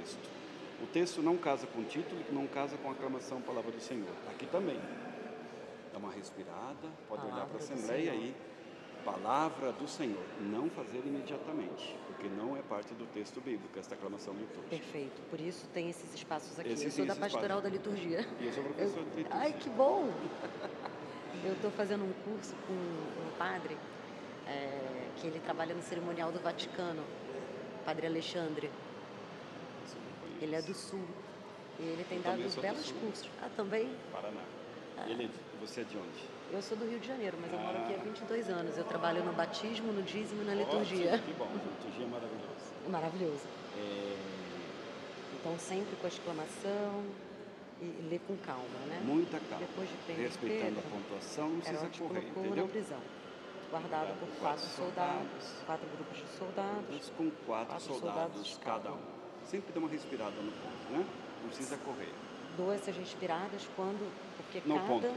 texto. O texto não casa com o título e não casa com a aclamação Palavra do Senhor. Aqui também. Dá uma respirada, pode olhar para a Assembleia aí. Palavra do Senhor. Não fazer imediatamente, porque não é parte do texto bíblico, esta aclamação litúrgica. Perfeito. Por isso tem esses espaços aqui. Esse eu sou da pastoral da liturgia. E eu sou professor de liturgia. Ai, que bom! Eu estou fazendo um curso com um padre que ele trabalha no cerimonial do Vaticano, Padre Alexandre. Ele é do Sul. E ele tem dado belos cursos. Ah, também? Paraná. Você é de onde? Eu sou do Rio de Janeiro, mas eu moro aqui há 22 anos. Eu trabalho no batismo, no dízimo e na liturgia. Que bom, a liturgia é maravilhosa. Maravilhoso. Então, sempre com a exclamação e ler com calma, né? Muita calma. Depois de prender respeitando Pedro, a pontuação, não precisa correr, entendeu? Na prisão, guardado por 4 soldados, 4 grupos de soldados, com 4 soldados cada um. Sempre dá uma respirada no ponto, né? Não precisa correr. 2 respiradas porque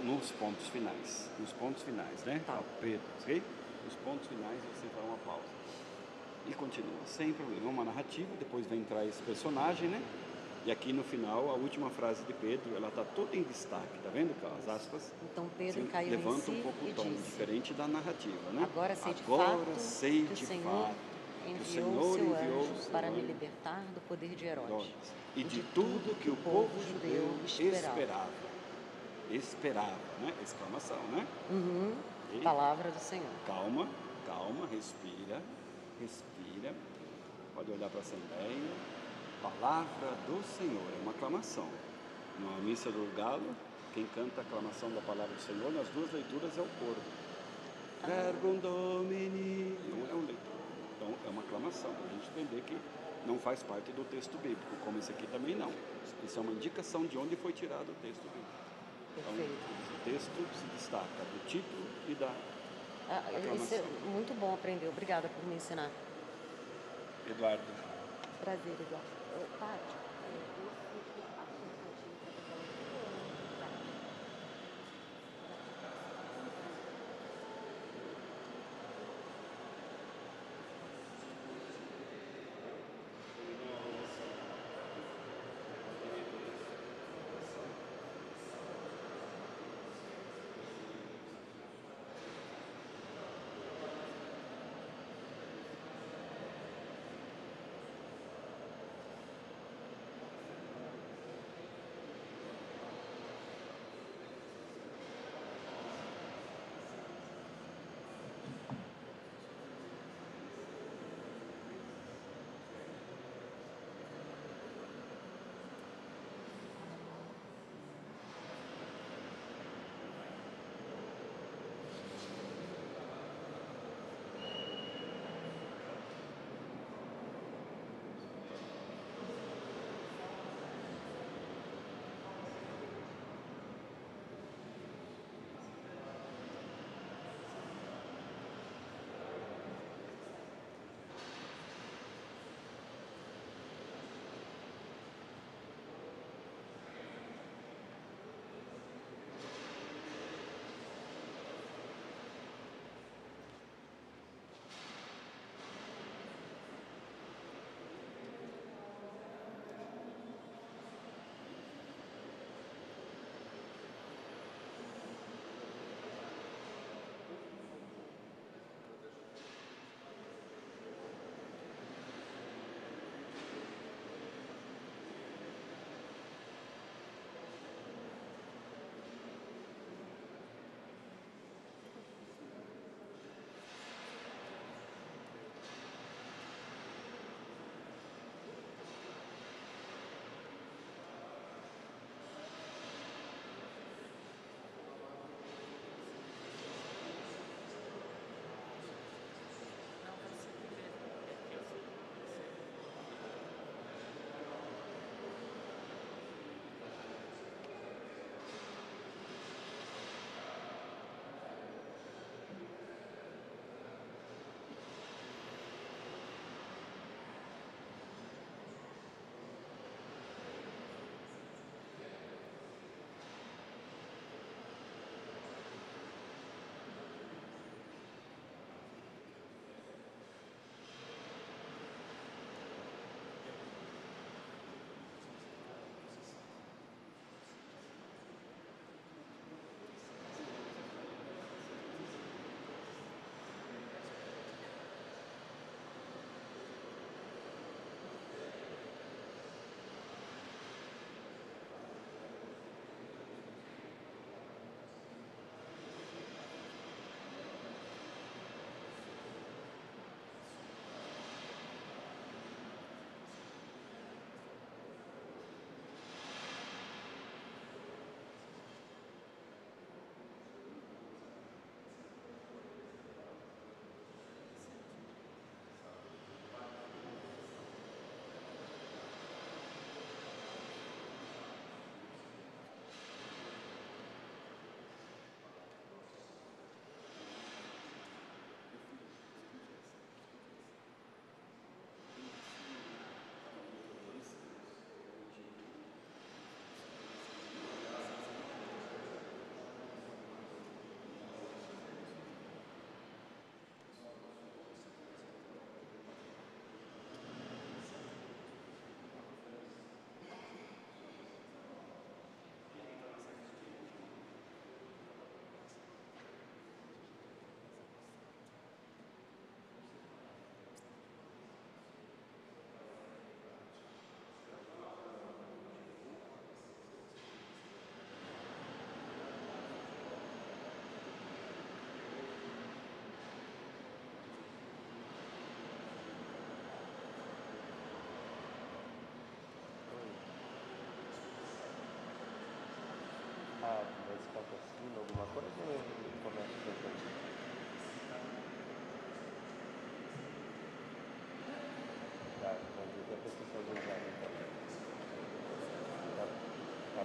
nos pontos finais. Nos pontos finais, né? Tá. Pedro, ok? Nos pontos finais você dá uma pausa. E continua, sem problema. Uma narrativa, depois vai entrar esse personagem, né? E aqui no final, a última frase de Pedro, ela está toda em destaque, tá vendo? As aspas. Então Pedro caiu levanta em si um pouco o tom, disse, diferente da narrativa, né? Agora sei de fato que o Senhor enviou seu anjo para me libertar do poder de Herodes e de tudo que o povo judeu esperava, né? Exclamação, né? Palavra do Senhor. Calma, respira. Pode olhar para a Assembleia. Palavra do Senhor, é uma aclamação. Na missa do Galo, quem canta a aclamação da Palavra do Senhor, nas 2 leituras é o coro. Verbum Domini, não é um leitor. Então, é uma aclamação, para a gente entender que não faz parte do texto bíblico, como esse aqui também não. Isso é uma indicação de onde foi tirado o texto bíblico. Então, o texto se destaca do título e da aclamação. Isso é muito bom aprender. Obrigada por me ensinar. Eduardo. Prazer, Eduardo. Tati. Mas patrocínio, alguma coisa ou começa depois? Tá, mas depois que você usar, então. Tá.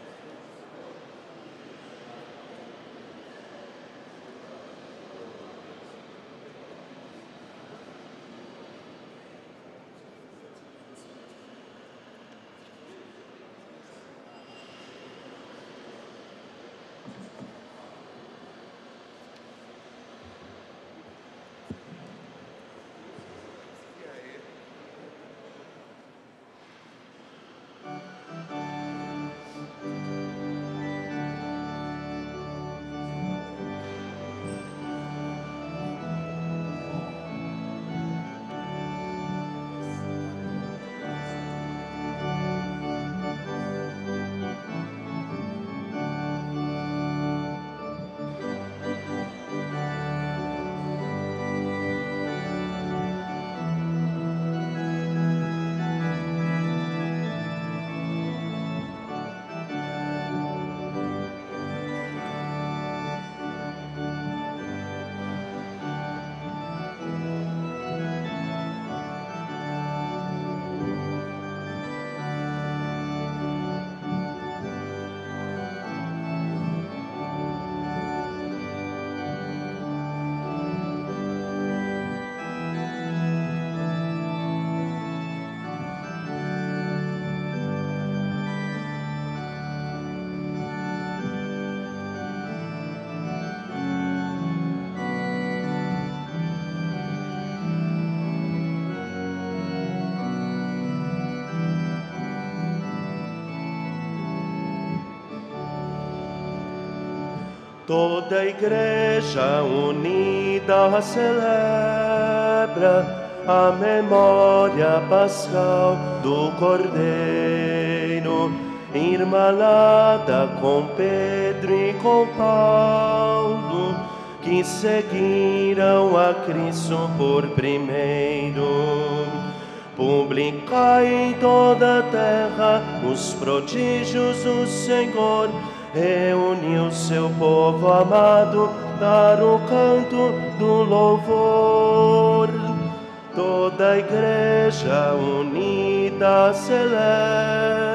Toda a igreja unida celebra a memória pascal do Cordeiro, irmanada com Pedro e com Paulo, que seguiram a Cristo por primeiro. Publicai em toda a terra os prodígios do Senhor, reuniu seu povo amado para o canto do louvor. Toda a igreja unida celebra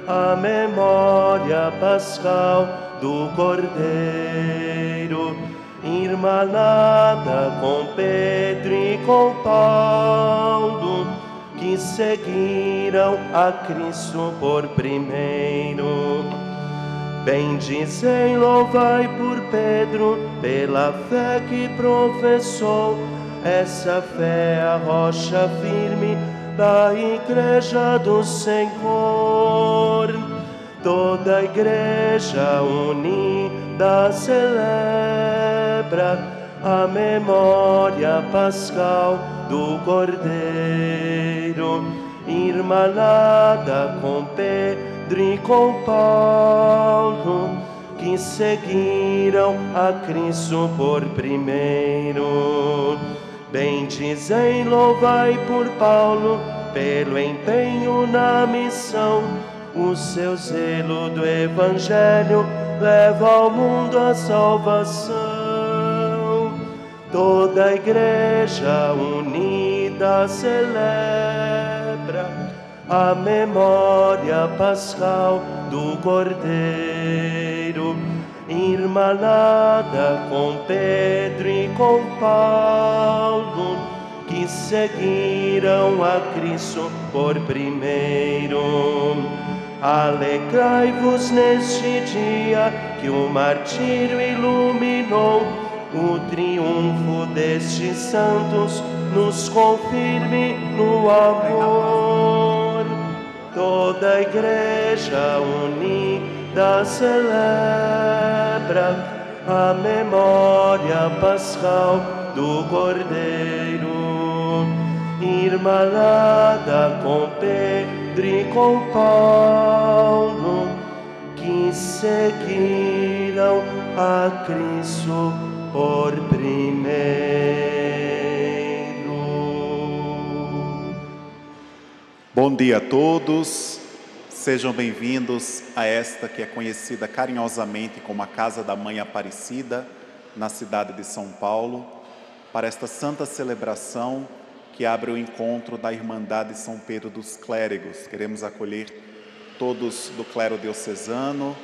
a memória pascal do Cordeiro, irmanada com Pedro e com Paulo, que seguiram a Cristo por primeiro. Bendizem, louvai por Pedro, pela fé que professou. Essa fé é a rocha firme da igreja do Senhor. Toda a igreja unida celebra a memória pascal do Cordeiro, irmanada com Pedro e com Paulo, que seguiram a Cristo por primeiro. Bendizem, louvai por Paulo, pelo empenho na missão. O seu zelo do Evangelho leva ao mundo a salvação. Toda a igreja unida celebra a memória pascal do Cordeiro, irmanada com Pedro e com Paulo, que seguiram a Cristo por primeiro. Alegrai-vos neste dia que o martírio iluminou, o triunfo destes santos nos confirme no amor. Toda a igreja unida celebra a memória pascal do Cordeiro, irmanada com Pedro e com Paulo, que seguiram a Cristo por primeiro. Bom dia a todos, Sejam bem-vindos a esta que é conhecida carinhosamente como a Casa da Mãe Aparecida, na cidade de São Paulo, para esta santa celebração que abre o encontro da Irmandade São Pedro dos Clérigos. Queremos acolher todos do clero diocesano,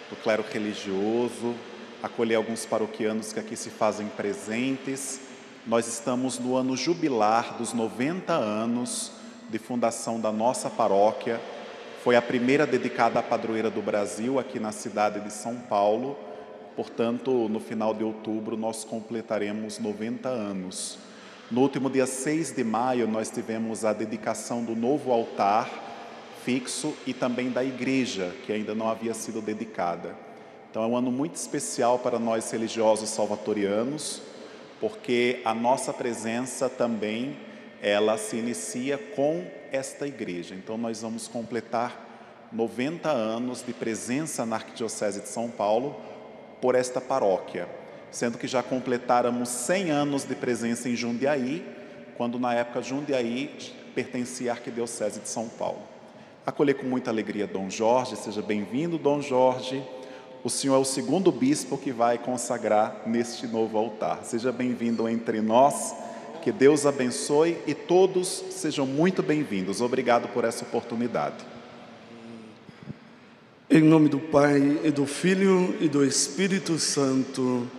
do clero religioso, acolher alguns paroquianos que aqui se fazem presentes. Nós estamos no ano jubilar dos 90 anos de fundação da nossa paróquia. Foi a primeira dedicada à padroeira do Brasil, aqui na cidade de São Paulo. Portanto, no final de outubro, nós completaremos 90 anos. No último dia 6 de maio, nós tivemos a dedicação do novo altar fixo e também da igreja, que ainda não havia sido dedicada. Então, é um ano muito especial para nós religiosos salvatorianos, porque a nossa presença também, ela se inicia com esta igreja. Então, nós vamos completar 90 anos de presença na Arquidiocese de São Paulo por esta paróquia, sendo que já completáramos 100 anos de presença em Jundiaí, quando na época Jundiaí pertencia à Arquidiocese de São Paulo. Acolher com muita alegria Dom Jorge. Seja bem-vindo, Dom Jorge. O senhor é o segundo bispo que vai consagrar neste novo altar. Seja bem-vindo entre nós. Que Deus abençoe e todos sejam muito bem-vindos. Obrigado por essa oportunidade. Em nome do Pai, e do Filho, e do Espírito Santo,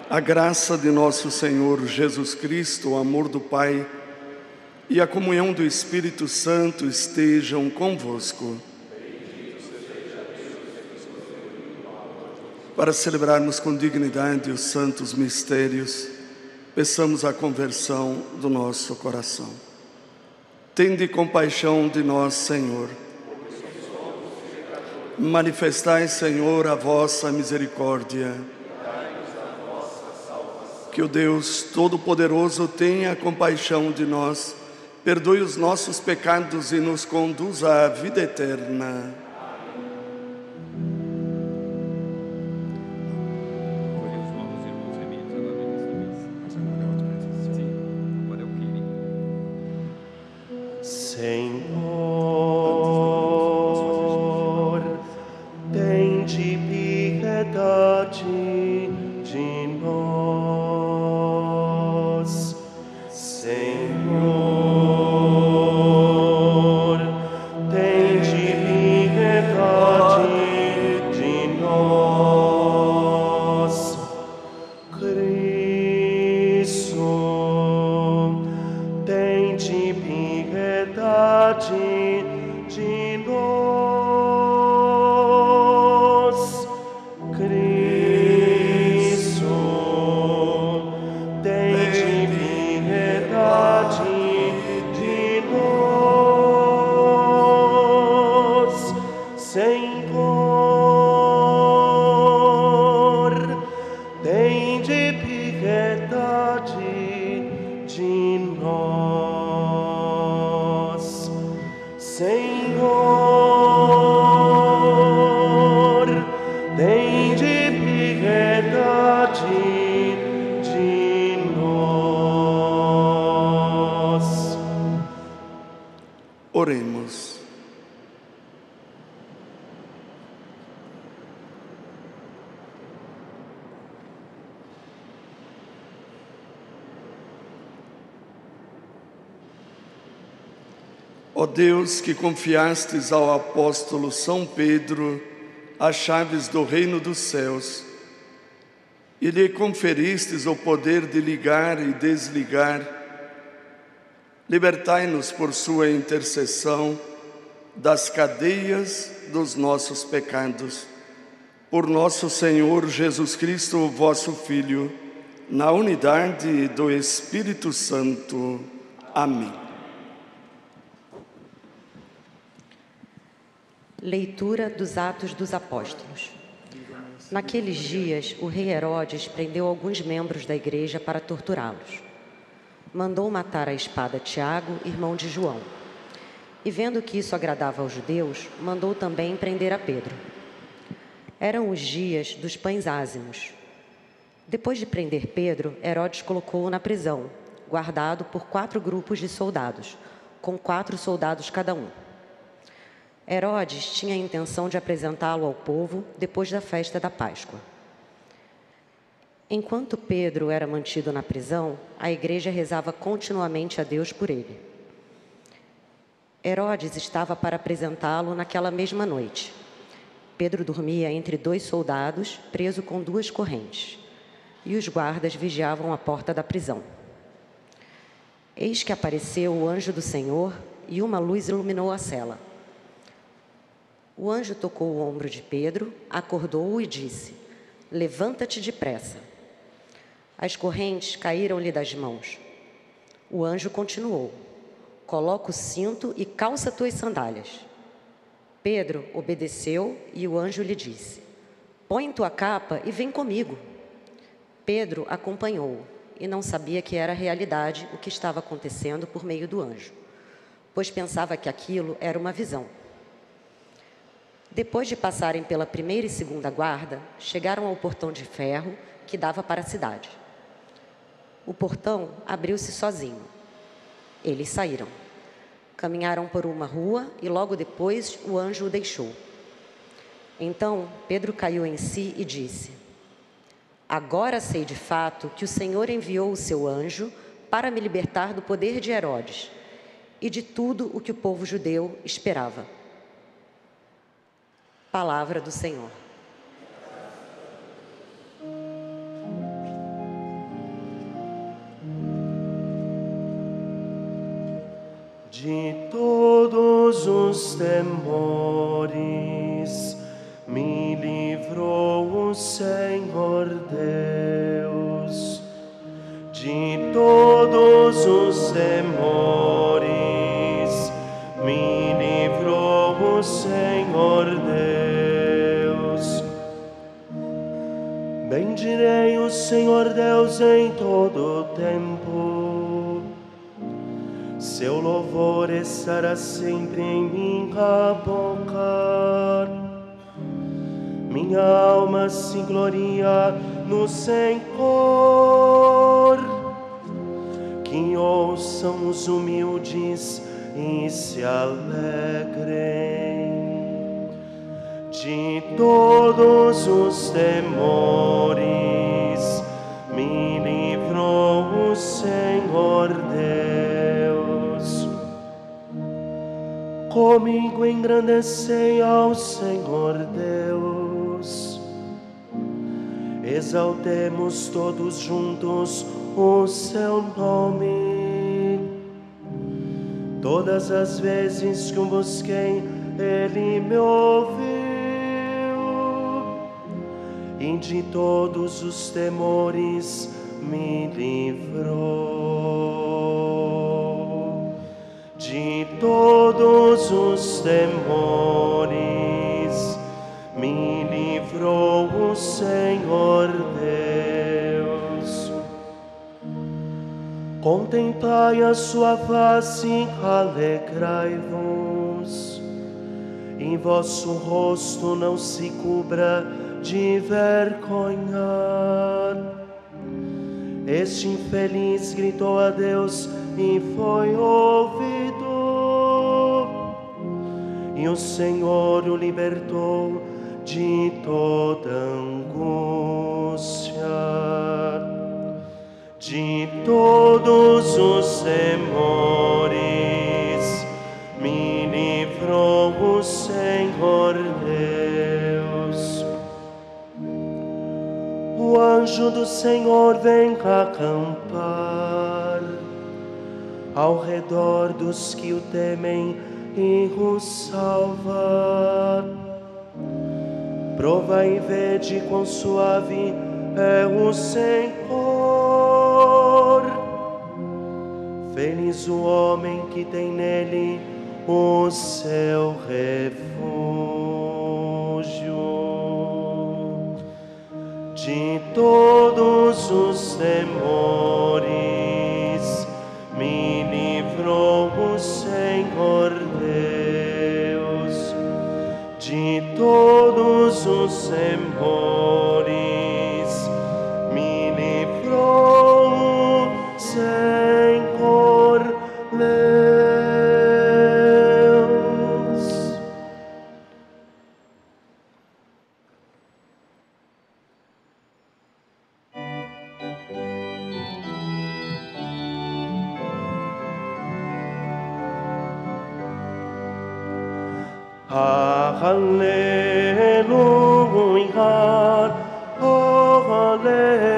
a graça de nosso Senhor Jesus Cristo, o amor do Pai e a comunhão do Espírito Santo estejam convosco. Para celebrarmos com dignidade os santos mistérios, peçamos a conversão do nosso coração. Tende compaixão de nós, Senhor. Manifestai, Senhor, a vossa misericórdia. Que o Deus Todo-Poderoso tenha compaixão de nós, perdoe os nossos pecados e nos conduza à vida eterna. Senhor, tende piedade de nós. Senhor, tende piedade de nós. Cristo, tende piedade de nós. Cristo, tende piedade de nós. Senhor, tende piedade de nós. Senhor, tende piedade de nós. Oremos. Ó Deus, que confiastes ao apóstolo São Pedro as chaves do reino dos céus, e lhe conferistes o poder de ligar e desligar, libertai-nos por sua intercessão das cadeias dos nossos pecados. Por nosso Senhor Jesus Cristo, vosso Filho, na unidade do Espírito Santo. Amém. Leitura dos Atos dos Apóstolos. Naqueles dias, o rei Herodes prendeu alguns membros da igreja para torturá-los. Mandou matar à espada Tiago, irmão de João. E vendo que isso agradava aos judeus, mandou também prender a Pedro. Eram os dias dos pães ázimos. Depois de prender Pedro, Herodes colocou-o na prisão, guardado por 4 grupos de soldados, com 4 soldados cada um. Herodes tinha a intenção de apresentá-lo ao povo depois da festa da Páscoa. Enquanto Pedro era mantido na prisão, a igreja rezava continuamente a Deus por ele. Herodes estava para apresentá-lo naquela mesma noite. Pedro dormia entre 2 soldados, preso com 2 correntes, e os guardas vigiavam a porta da prisão. Eis que apareceu o anjo do Senhor e uma luz iluminou a cela. O anjo tocou o ombro de Pedro, acordou-o e disse: "Levanta-te depressa." As correntes caíram-lhe das mãos. O anjo continuou: "Coloca o cinto e calça tuas sandálias." Pedro obedeceu e o anjo lhe disse: "Põe tua capa e vem comigo." Pedro acompanhou-o e não sabia que era realidade o que estava acontecendo por meio do anjo, pois pensava que aquilo era uma visão. Depois de passarem pela primeira e segunda guarda, chegaram ao portão de ferro que dava para a cidade. O portão abriu-se sozinho. Eles saíram. Caminharam por uma rua e logo depois o anjo o deixou. Então Pedro caiu em si e disse: "Agora sei de fato que o Senhor enviou o seu anjo para me libertar do poder de Herodes e de tudo o que o povo judeu esperava." Palavra do Senhor. De todos os temores me livrou o Senhor Deus. De todos os temores me livrou o Senhor Deus. Bendirei o Senhor Deus em todo o tempo. Seu louvor estará sempre em minha boca. Minha alma se gloria no Senhor. Que ouçam os humildes e se alegrem. De todos os temores me livrou o Senhor Deus. Comigo engrandecei ao Senhor Deus. Exaltemos todos juntos o seu nome. Todas as vezes que o busquei, ele me ouviu. E de todos os temores me livrou. De todos os temores me livrou o Senhor Deus. Contemplai a sua face e alegrai-vos, e vosso rosto não se cubra de vergonha. Este infeliz gritou a Deus e foi ouvido, e o Senhor o libertou de toda angústia. De todos os temores me livrou o Senhor Deus. O anjo do Senhor vem acampar ao redor dos que o temem e o salva. Provai e vede quão suave é o Senhor. Feliz o homem que tem nele o seu refúgio. De todos os temores me livrou o Senhor Deus. De todos os temores me livrou o Senhor Deus. Alleluia, oh alleluia,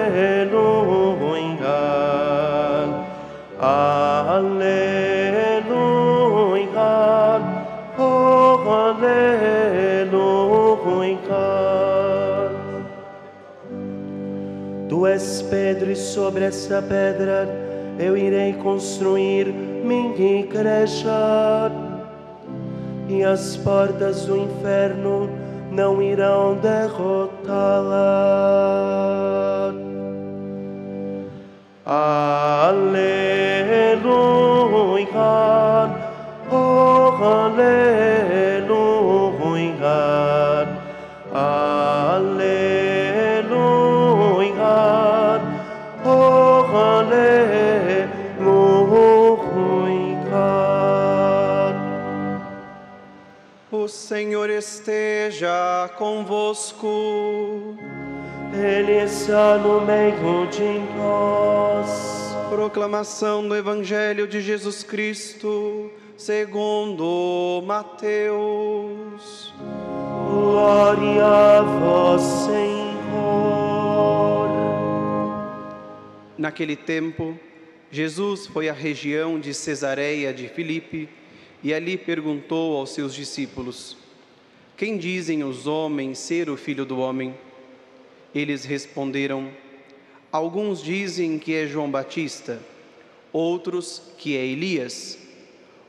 alleluia, oh alleluia. Tu és Pedro e sobre essa pedra eu irei construir minha igreja, e as portas do inferno não irão derrotá-la. Aleluia, oh aleluia, aleluia, oh aleluia. O Senhor esteja convosco. Ele está no meio de nós. Proclamação do Evangelho de Jesus Cristo, segundo Mateus. Glória a vós, Senhor. Naquele tempo, Jesus foi à região de Cesareia de Filipe e ali perguntou aos seus discípulos: quem dizem os homens ser o Filho do Homem? Eles responderam: alguns dizem que é João Batista, outros que é Elias,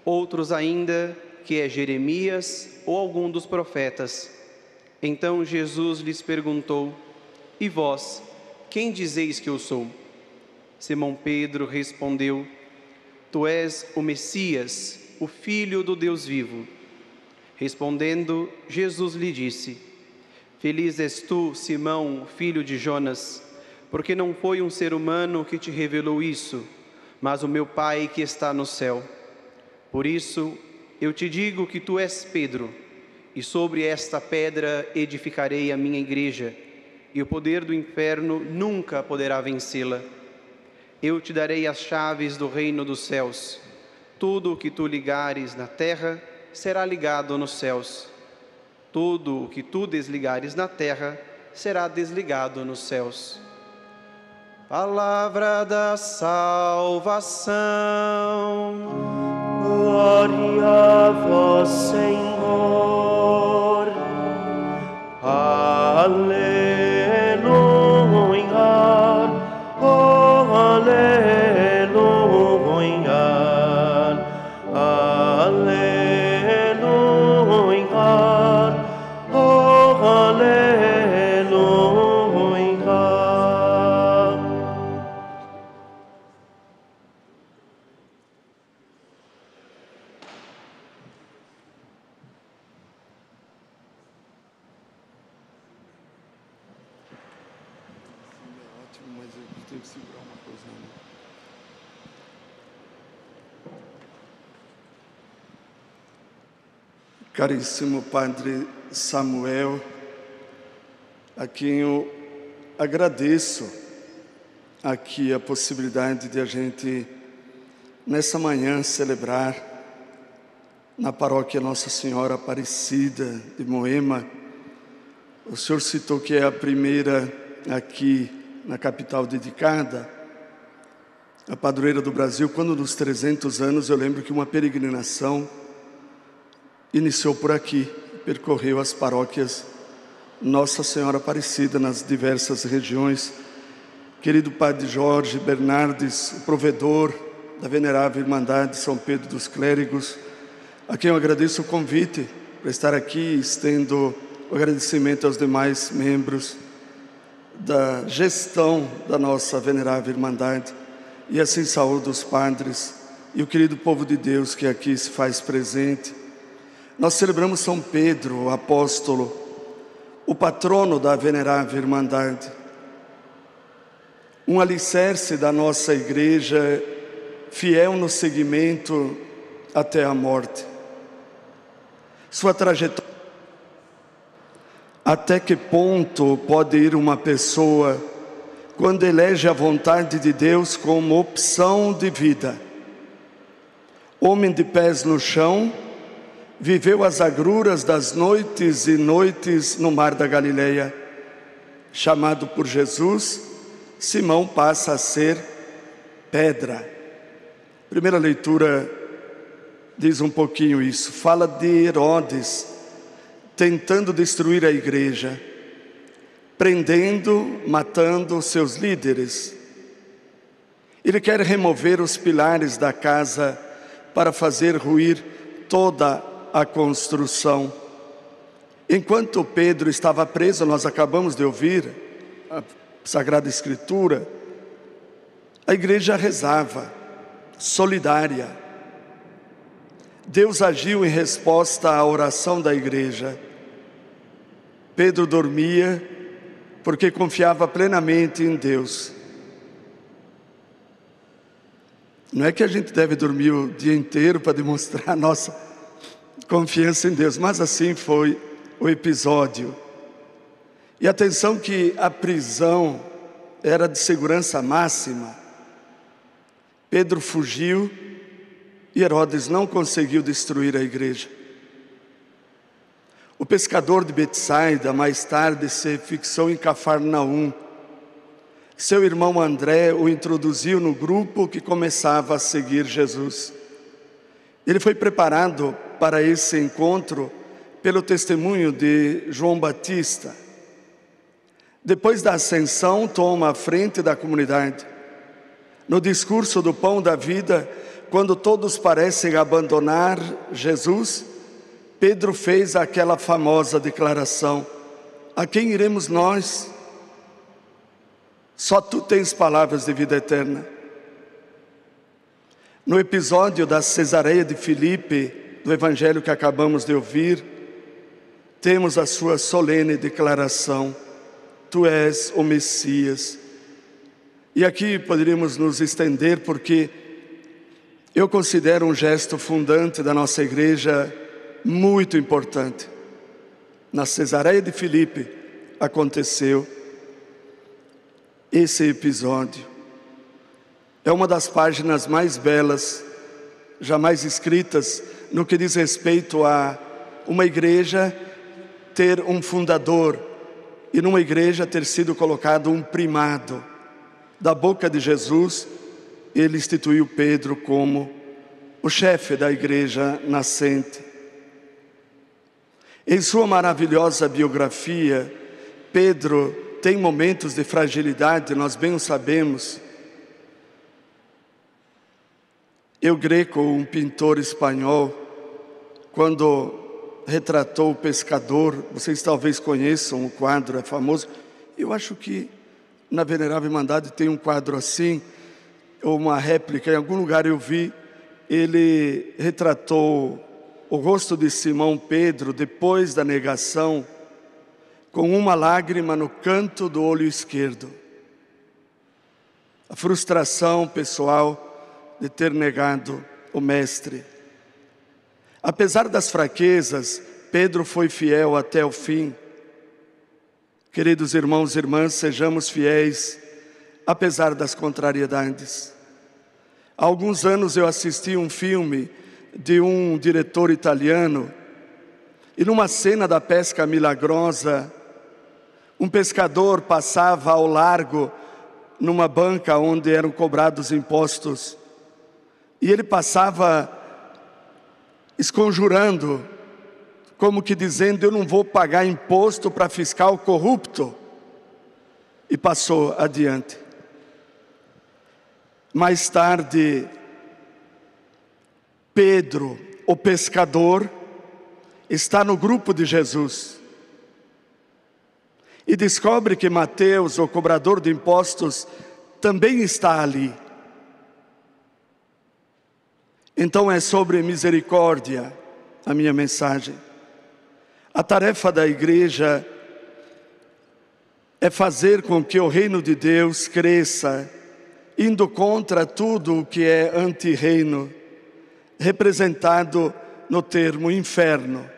outros ainda que é Jeremias ou algum dos profetas. Então Jesus lhes perguntou: e vós, quem dizeis que eu sou? Simão Pedro respondeu: tu és o Messias, o Filho do Deus vivo. Respondendo, Jesus lhe disse: feliz és tu, Simão, filho de Jonas, porque não foi um ser humano que te revelou isso, mas o meu Pai que está no céu. Por isso, eu te digo que tu és Pedro, e sobre esta pedra edificarei a minha igreja, e o poder do inferno nunca poderá vencê-la. Eu te darei as chaves do reino dos céus. Tudo o que tu ligares na terra será ligado nos céus. Tudo o que tu desligares na terra será desligado nos céus. Palavra da salvação. Glória a vós, Senhor. Aleluia, oh aleluia, aleluia, oh aleluia. Ótimo, mas eu tenho que segurar uma coisa, né? Caríssimo Padre Samuel, a quem eu agradeço aqui a possibilidade de a gente, nessa manhã, celebrar na paróquia Nossa Senhora Aparecida de Moema. O senhor citou que é a primeira aqui na capital dedicada, a padroeira do Brasil. Quando nos 300 anos, eu lembro que uma peregrinação iniciou por aqui, percorreu as paróquias Nossa Senhora Aparecida nas diversas regiões. Querido Padre Jorge Bernardes, o provedor da Venerável Irmandade São Pedro dos Clérigos, a quem eu agradeço o convite para estar aqui, e estendo o agradecimento aos demais membros da gestão da nossa Venerável Irmandade, e assim saúdo os padres e o querido povo de Deus que aqui se faz presente. Nós celebramos São Pedro, o apóstolo, o patrono da Venerável Irmandade, um alicerce da nossa igreja, fiel no seguimento até a morte. Sua trajetória, até que ponto pode ir uma pessoa quando elege a vontade de Deus como opção de vida? Homem de pés no chão, viveu as agruras das noites e noites no mar da Galileia. Chamado por Jesus, Simão passa a ser pedra. Primeira leitura diz um pouquinho isso. Fala de Herodes tentando destruir a igreja, prendendo, matando seus líderes. Ele quer remover os pilares da casa para fazer ruir toda a construção. Enquanto Pedro estava preso, nós acabamos de ouvir a Sagrada Escritura, a igreja rezava, solidária. Deus agiu em resposta à oração da igreja. Pedro dormia porque confiava plenamente em Deus. Não é que a gente deve dormir o dia inteiro para demonstrar a nossa confiança em Deus, mas assim foi o episódio. E atenção que a prisão era de segurança máxima. Pedro fugiu e Herodes não conseguiu destruir a igreja. O pescador de Betsaida mais tarde se fixou em Cafarnaum. Seu irmão André o introduziu no grupo que começava a seguir Jesus. Ele foi preparado para esse encontro pelo testemunho de João Batista. Depois da ascensão, toma a frente da comunidade. No discurso do Pão da Vida, quando todos parecem abandonar Jesus, Pedro fez aquela famosa declaração: a quem iremos nós? Só tu tens palavras de vida eterna. No episódio da Cesareia de Filipe, do evangelho que acabamos de ouvir, temos a sua solene declaração: tu és o Messias. E aqui poderíamos nos estender, porque eu considero um gesto fundante da nossa igreja muito importante. Na Cesareia de Filipe aconteceu esse episódio. É uma das páginas mais belas jamais escritas no que diz respeito a uma igreja ter um fundador e numa igreja ter sido colocado um primado. Da boca de Jesus, ele instituiu Pedro como o chefe da igreja nascente. Em sua maravilhosa biografia, Pedro tem momentos de fragilidade, nós bem o sabemos. El Greco, um pintor espanhol, quando retratou o pescador, vocês talvez conheçam o quadro, é famoso. Eu acho que na Venerável Irmandade tem um quadro assim, ou uma réplica, em algum lugar eu vi. Ele retratou o rosto de Simão Pedro depois da negação, com uma lágrima no canto do olho esquerdo. A frustração pessoal de ter negado o Mestre. Apesar das fraquezas, Pedro foi fiel até o fim. Queridos irmãos e irmãs, sejamos fiéis, apesar das contrariedades. Há alguns anos eu assisti um filme de um diretor italiano, e numa cena da pesca milagrosa, um pescador passava ao largo, numa banca onde eram cobrados impostos, e ele passava esconjurando, como que dizendo: eu não vou pagar imposto para fiscal corrupto. E passou adiante. Mais tarde, Pedro, o pescador, está no grupo de Jesus e descobre que Mateus, o cobrador de impostos, também está ali. Então é sobre misericórdia a minha mensagem. A tarefa da igreja é fazer com que o reino de Deus cresça, indo contra tudo o que é anti-reino, representado no termo inferno,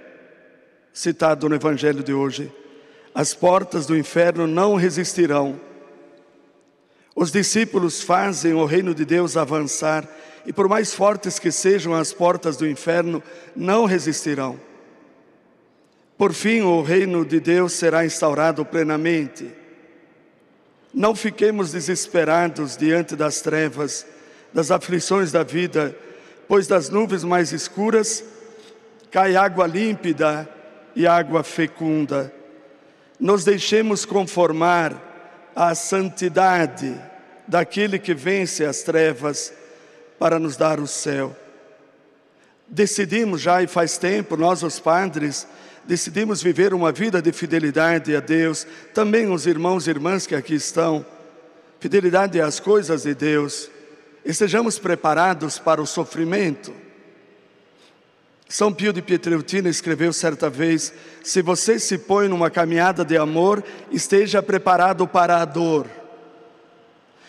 citado no evangelho de hoje. As portas do inferno não resistirão. Os discípulos fazem o reino de Deus avançar, e por mais fortes que sejam as portas do inferno, não resistirão. Por fim, o reino de Deus será instaurado plenamente. Não fiquemos desesperados diante das trevas, das aflições da vida, pois das nuvens mais escuras cai água límpida e água fecunda. Nos deixemos conformar à santidade daquele que vence as trevas para nos dar o céu. Decidimos já, e faz tempo, nós os padres, decidimos viver uma vida de fidelidade a Deus, também os irmãos e irmãs que aqui estão, fidelidade às coisas de Deus. Estejamos preparados para o sofrimento. São Pio de Pietrelcina escreveu certa vez: se você se põe numa caminhada de amor, esteja preparado para a dor.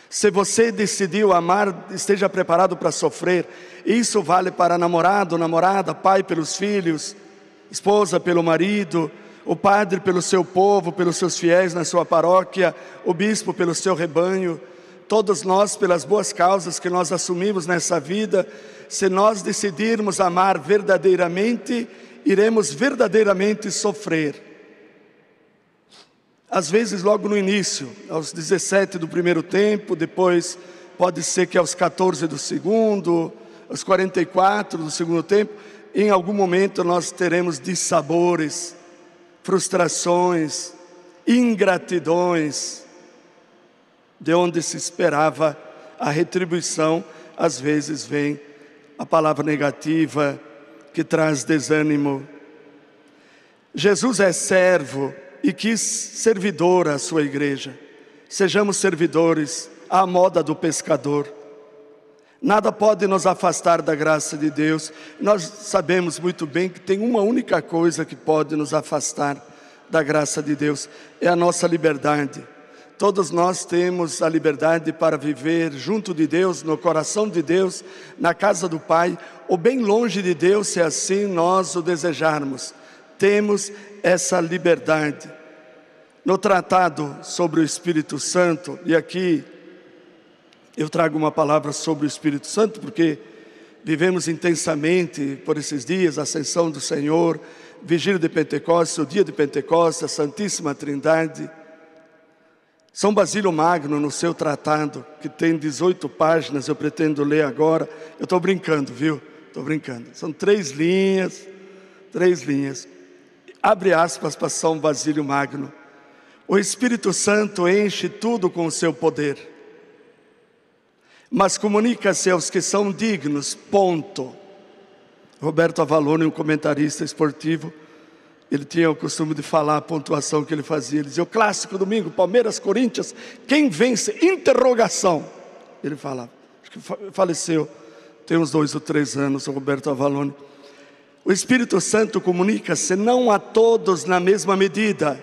Se você decidiu amar, esteja preparado para sofrer. Isso vale para namorado, namorada, pai pelos filhos, esposa pelo marido, o padre pelo seu povo, pelos seus fiéis na sua paróquia, o bispo pelo seu rebanho. Todos nós, pelas boas causas que nós assumimos nessa vida, se nós decidirmos amar verdadeiramente, iremos verdadeiramente sofrer. Às vezes logo no início, aos 17 do primeiro tempo, depois pode ser que aos 14 do segundo, aos 44 do segundo tempo, em algum momento nós teremos dissabores, frustrações, ingratidões, de onde se esperava a retribuição, às vezes vem a palavra negativa que traz desânimo. Jesus é servo e quis servidor à sua igreja. Sejamos servidores à moda do pescador. Nada pode nos afastar da graça de Deus. Nós sabemos muito bem que tem uma única coisa que pode nos afastar da graça de Deus, é a nossa liberdade. Todos nós temos a liberdade para viver junto de Deus, no coração de Deus, na casa do Pai, ou bem longe de Deus, se assim nós o desejarmos. Temos essa liberdade. No tratado sobre o Espírito Santo, e aqui eu trago uma palavra sobre o Espírito Santo, porque vivemos intensamente por esses dias, a ascensão do Senhor, vigília de Pentecostes, o dia de Pentecostes, a Santíssima Trindade. São Basílio Magno, no seu tratado, que tem 18 páginas, eu pretendo ler agora. Eu estou brincando, viu? Estou brincando. São 3 linhas. Abre aspas para São Basílio Magno. O Espírito Santo enche tudo com o seu poder, mas comunica-se aos que são dignos, ponto. Roberto Avalone, um comentarista esportivo, ele tinha o costume de falar a pontuação que ele fazia. Ele dizia: o clássico domingo, Palmeiras, Corinthians, quem vence? Interrogação. Ele falava, acho que faleceu, tem uns 2 ou 3 anos, o Roberto Avalone. O Espírito Santo comunica-se não a todos na mesma medida,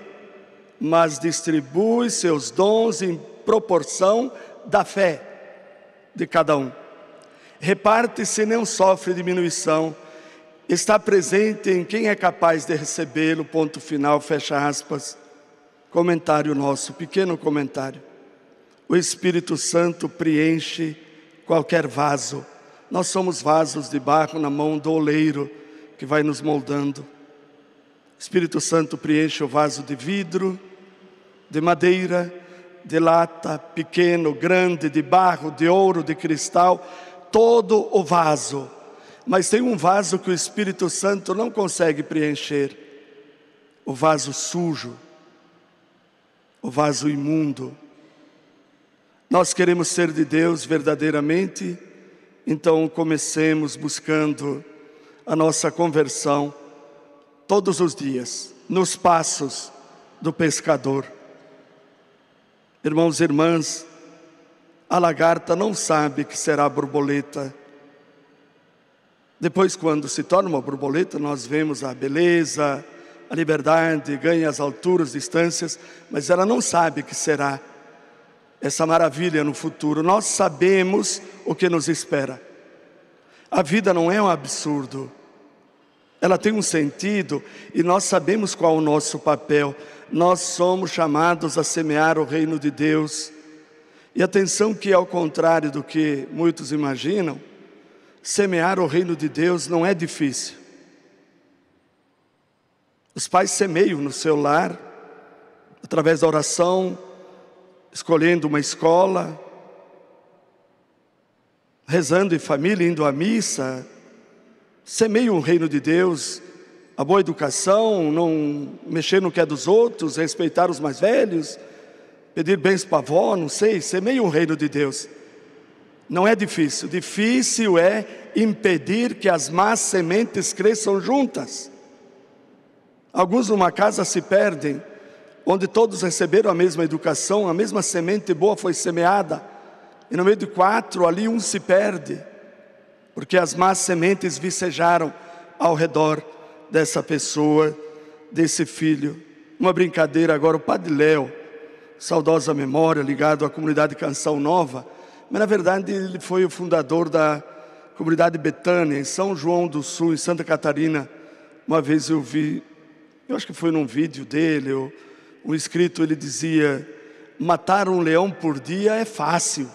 mas distribui seus dons em proporção da fé de cada um. Reparte-se e não sofre diminuição. Está presente em quem é capaz de recebê-lo, ponto final, fecha aspas. Comentário nosso, pequeno comentário. O Espírito Santo preenche qualquer vaso. Nós somos vasos de barro na mão do oleiro, que vai nos moldando. O Espírito Santo preenche o vaso de vidro, de madeira, de lata, pequeno, grande, de barro, de ouro, de cristal, todo o vaso. Mas tem um vaso que o Espírito Santo não consegue preencher: o vaso sujo, o vaso imundo. Nós queremos ser de Deus verdadeiramente, então comecemos buscando a nossa conversão todos os dias, nos passos do pescador. Irmãos e irmãs, a lagarta não sabe que será borboleta. Depois, quando se torna uma borboleta, nós vemos a beleza, a liberdade, ganha as alturas, distâncias, mas ela não sabe que será essa maravilha no futuro. Nós sabemos o que nos espera. A vida não é um absurdo, ela tem um sentido e nós sabemos qual é o nosso papel. Nós somos chamados a semear o reino de Deus. E atenção que, ao contrário do que muitos imaginam, semear o reino de Deus não é difícil. Os pais semeiam no seu lar, através da oração, escolhendo uma escola, rezando em família, indo à missa, semeiam o reino de Deus, a boa educação, não mexer no que é dos outros, respeitar os mais velhos, pedir bens para a avó, não sei, semeiam o reino de Deus. Não é difícil, difícil é impedir que as más sementes cresçam juntas. Alguns numa casa se perdem, onde todos receberam a mesma educação, a mesma semente boa foi semeada, e no meio de 4 ali um se perde, porque as más sementes vicejaram ao redor dessa pessoa, desse filho. Uma brincadeira agora, o Padre Léo, saudosa memória, ligado à comunidade Canção Nova, mas na verdade ele foi o fundador da comunidade Betânia, em São João do Sul, em Santa Catarina. Uma vez eu vi, eu acho que foi num vídeo dele, um escrito, ele dizia: matar um leão por dia é fácil,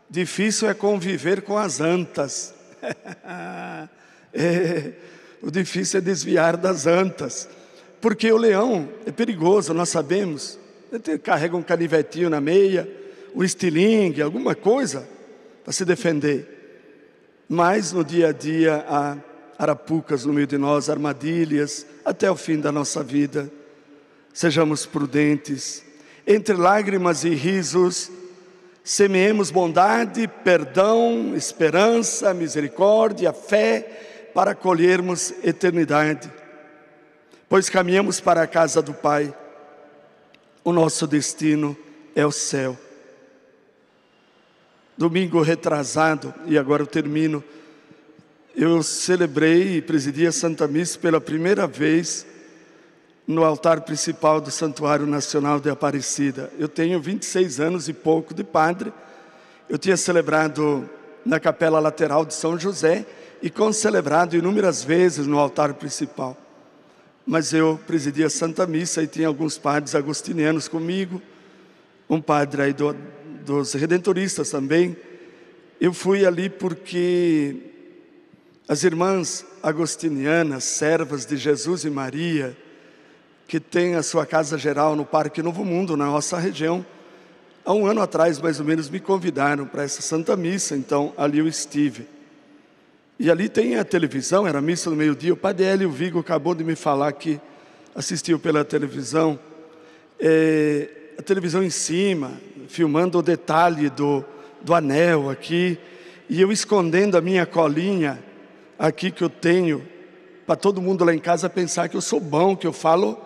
difícil é conviver com as antas. O difícil é desviar das antas, porque o leão é perigoso, nós sabemos. Ele carrega um canivetinho na meia, um estilingue, alguma coisa para se defender. Mas no dia a dia há arapucas no meio de nós, armadilhas, até o fim da nossa vida. Sejamos prudentes. Entre lágrimas e risos, semeemos bondade, perdão, esperança, misericórdia, fé, para colhermos eternidade. Pois caminhamos para a casa do Pai. O nosso destino é o céu. Domingo retrasado, e agora eu termino, eu celebrei e presidi a Santa Missa pela primeira vez no altar principal do Santuário Nacional de Aparecida. Eu tenho 26 anos e pouco de padre. Eu tinha celebrado na capela lateral de São José e concelebrado inúmeras vezes no altar principal. Mas eu presidi a Santa Missa e tinha alguns padres agostinianos comigo, um padre aí dos redentoristas também. Eu fui ali porque as irmãs agostinianas, servas de Jesus e Maria, que têm a sua casa geral no Parque Novo Mundo, na nossa região, há um ano atrás mais ou menos me convidaram para essa Santa Missa, então ali eu estive. E ali tem a televisão, era a missa do meio-dia. O Padre Hélio Vigo acabou de me falar que assistiu pela televisão. A televisão em cima, filmando o detalhe do anel aqui. E eu escondendo a minha colinha aqui que eu tenho, para todo mundo lá em casa pensar que eu sou bom, que eu falo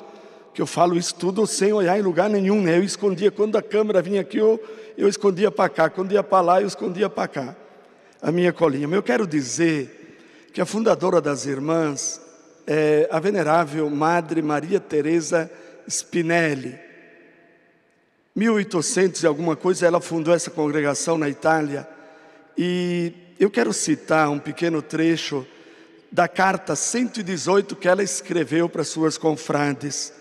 isso tudo sem olhar em lugar nenhum, né? Eu escondia, quando a câmera vinha aqui, eu escondia para cá. Quando ia para lá, eu escondia para cá a minha colinha. Mas eu quero dizer que a fundadora das irmãs é a venerável Madre Maria Teresa Spinelli. 1800 e alguma coisa, ela fundou essa congregação na Itália. E eu quero citar um pequeno trecho da carta 118 que ela escreveu para suas confrades.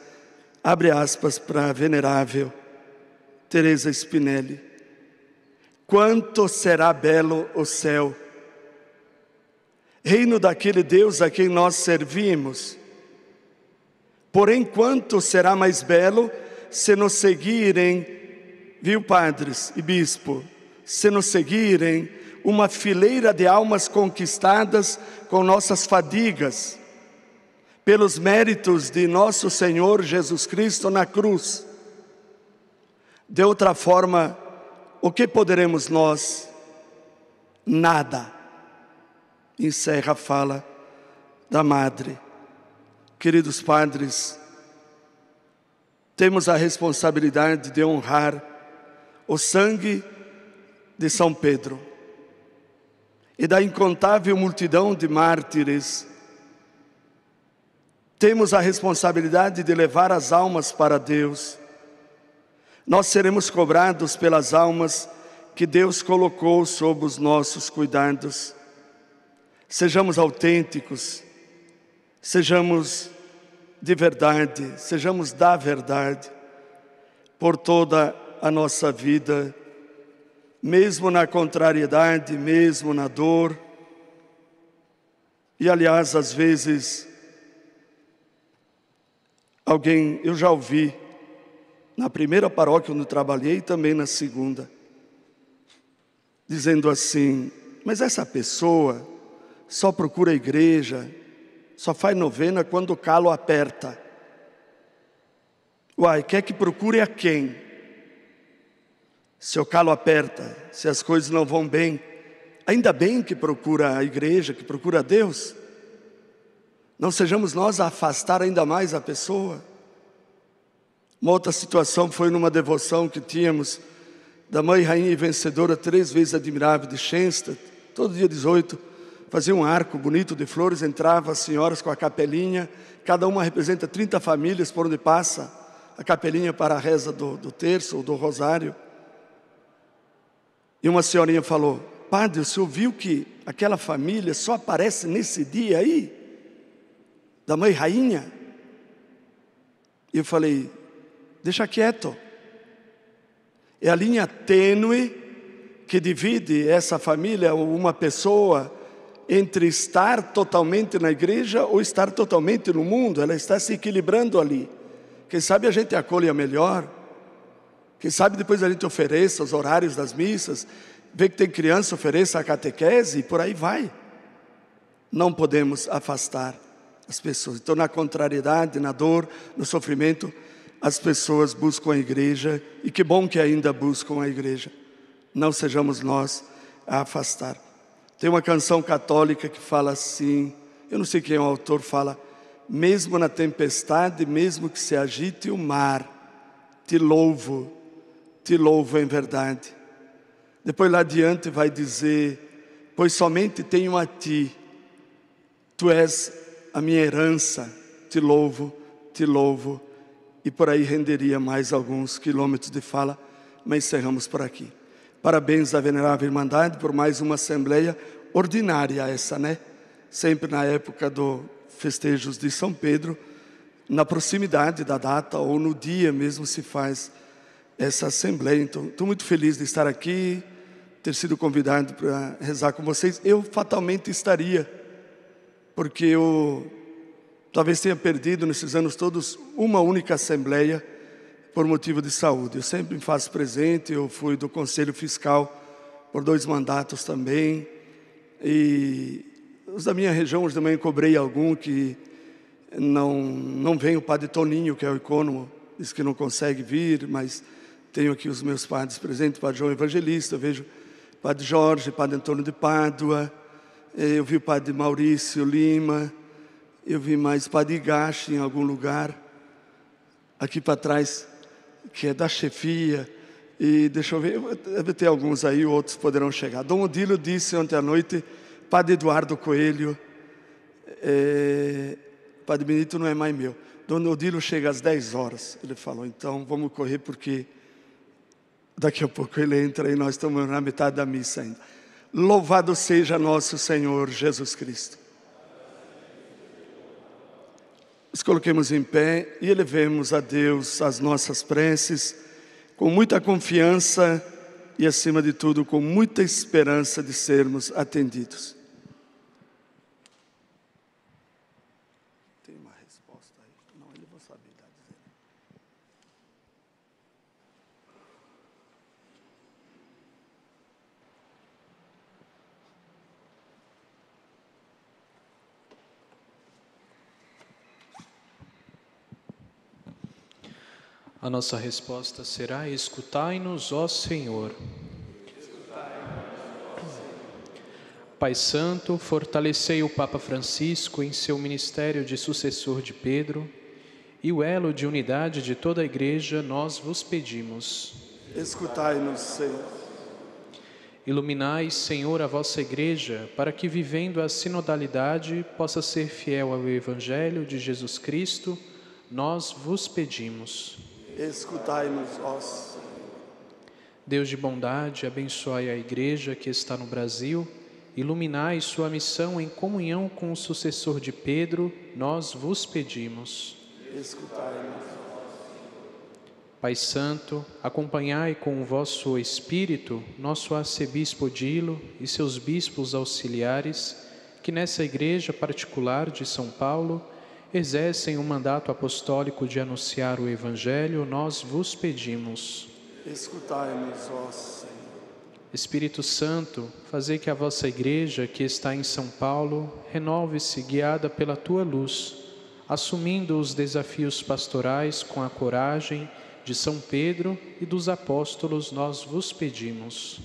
Abre aspas para a venerável Teresa Spinelli. Quanto será belo o céu, reino daquele Deus a quem nós servimos. Porém, quanto será mais belo se nos seguirem, viu, padres e bispo, se nos seguirem uma fileira de almas conquistadas com nossas fadigas, pelos méritos de nosso Senhor Jesus Cristo na cruz. De outra forma, o que poderemos nós? Nada. Encerra a fala da Madre. Queridos padres, temos a responsabilidade de honrar o sangue de São Pedro e da incontável multidão de mártires. Temos a responsabilidade de levar as almas para Deus. Nós seremos cobrados pelas almas que Deus colocou sob os nossos cuidados. Sejamos autênticos, sejamos de verdade, sejamos da verdade, por toda a nossa vida mesmo na contrariedade, mesmo na dor. E aliás, às vezes, eu já ouvi, na primeira paróquia onde eu trabalhei e também na segunda, dizendo assim: mas essa pessoa só procura a igreja, só faz novena quando o calo aperta. Uai, quer que procure a quem? Se o calo aperta, se as coisas não vão bem, ainda bem que procura a igreja, que procura a Deus. Não sejamos nós a afastar ainda mais a pessoa. Uma outra situação foi numa devoção que tínhamos da Mãe Rainha e Vencedora, 3 vezes admirável de Schenstatt. Todo dia 18, fazia um arco bonito de flores, entrava as senhoras com a capelinha, cada uma representa 30 famílias por onde passa a capelinha para a reza do terço ou do rosário. E uma senhorinha falou: padre, o senhor viu que aquela família só aparece nesse dia aí? Da Mãe Rainha? E eu falei: deixa quieto. É a linha tênue que divide essa família, uma pessoa, entre estar totalmente na igreja ou estar totalmente no mundo. Ela está se equilibrando ali. Quem sabe a gente acolha melhor. Quem sabe depois a gente ofereça os horários das missas, vê que tem criança, ofereça a catequese e por aí vai. Não podemos afastar as pessoas. Então, na contrariedade, na dor, no sofrimento, as pessoas buscam a igreja, e que bom que ainda buscam a igreja. Não sejamos nós a afastar. Tem uma canção católica que fala assim, eu não sei quem é o autor, fala: mesmo na tempestade, mesmo que se agite o mar, te louvo em verdade. Depois lá adiante vai dizer: pois somente tenho a ti, tu és a minha herança, te louvo, e por aí renderia mais alguns quilômetros de fala, mas encerramos por aqui. Parabéns à Venerável Irmandade por mais uma assembleia ordinária essa, né? Sempre na época dos festejos de São Pedro, na proximidade da data ou no dia mesmo se faz essa assembleia. Então, estou muito feliz de estar aqui, ter sido convidado para rezar com vocês. Eu fatalmente estaria, porque eu talvez tenha perdido nesses anos todos uma única assembleia por motivo de saúde. Eu sempre me faço presente, eu fui do Conselho Fiscal por 2 mandatos também, e os da minha região, hoje também cobrei algum que não vem, o padre Toninho, que é o icônomo, disse que não consegue vir, mas tenho aqui os meus padres presentes, o padre João Evangelista, eu vejo o padre Jorge, o padre Antônio de Pádua, eu vi o padre Maurício Lima, eu vi mais o padre Igache em algum lugar, aqui para trás, que é da chefia, e deixa eu ver, deve ter alguns aí, outros poderão chegar. Dom Odilo disse ontem à noite, padre Eduardo Coelho, padre Benito não é mais meu, Dom Odilo chega às 10 horas, ele falou, então vamos correr porque daqui a pouco ele entra e nós estamos na metade da missa ainda. Louvado seja nosso Senhor Jesus Cristo. Nos coloquemos em pé e elevemos a Deus as nossas preces com muita confiança e, acima de tudo, com muita esperança de sermos atendidos. Tem uma resposta aí? Não, ele não sabe dizer. A nossa resposta será: escutai-nos, ó Senhor. Pai Santo, fortalecei o Papa Francisco em seu ministério de sucessor de Pedro e o elo de unidade de toda a Igreja, nós vos pedimos. Escutai-nos, Senhor. Iluminai, Senhor, a vossa Igreja, para que, vivendo a sinodalidade, possa ser fiel ao Evangelho de Jesus Cristo, nós vos pedimos. Escutai-nos, ó Senhor. Deus de bondade, abençoai a Igreja que está no Brasil, iluminai sua missão em comunhão com o sucessor de Pedro, nós vos pedimos. Escutai-nos. Pai Santo, acompanhai com o vosso Espírito nosso arcebispo Dilo e seus bispos auxiliares, que nessa igreja particular de São Paulo exercem o mandato apostólico de anunciar o Evangelho, nós vos pedimos. Escutai-nos, ó Senhor. Espírito Santo, fazei que a vossa igreja, que está em São Paulo, renove-se guiada pela tua luz, assumindo os desafios pastorais com a coragem de São Pedro e dos apóstolos, nós vos pedimos.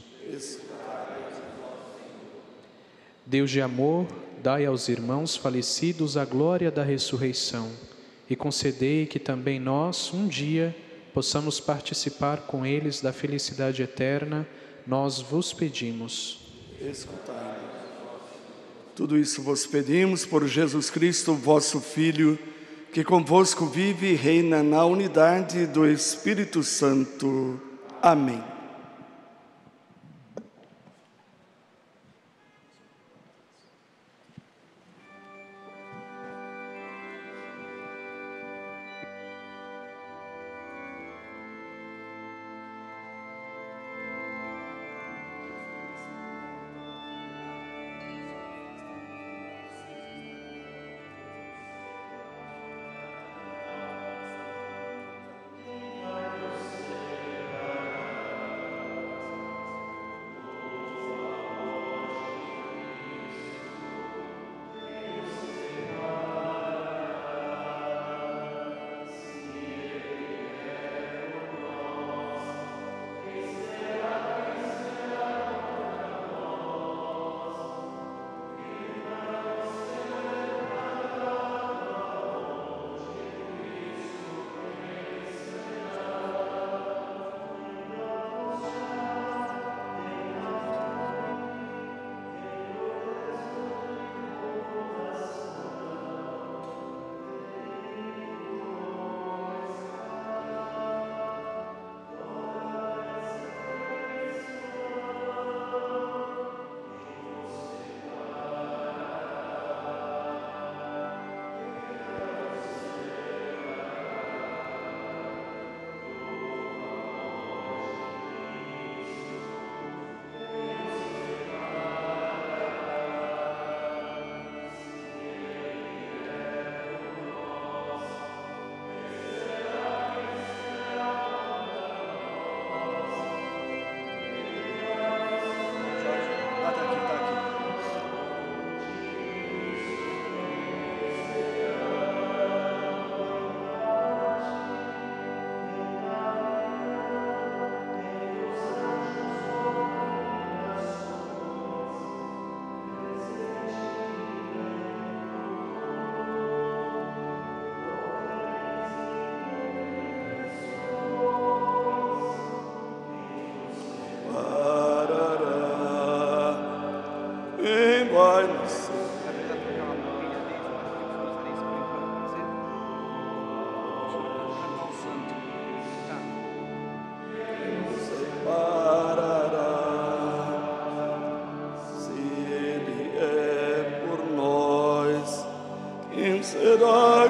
Deus de amor, dai aos irmãos falecidos a glória da ressurreição e concedei que também nós, um dia, possamos participar com eles da felicidade eterna, nós vos pedimos. Escutai-nos. Tudo isso vos pedimos por Jesus Cristo, vosso Filho, que convosco vive e reina na unidade do Espírito Santo. Amém.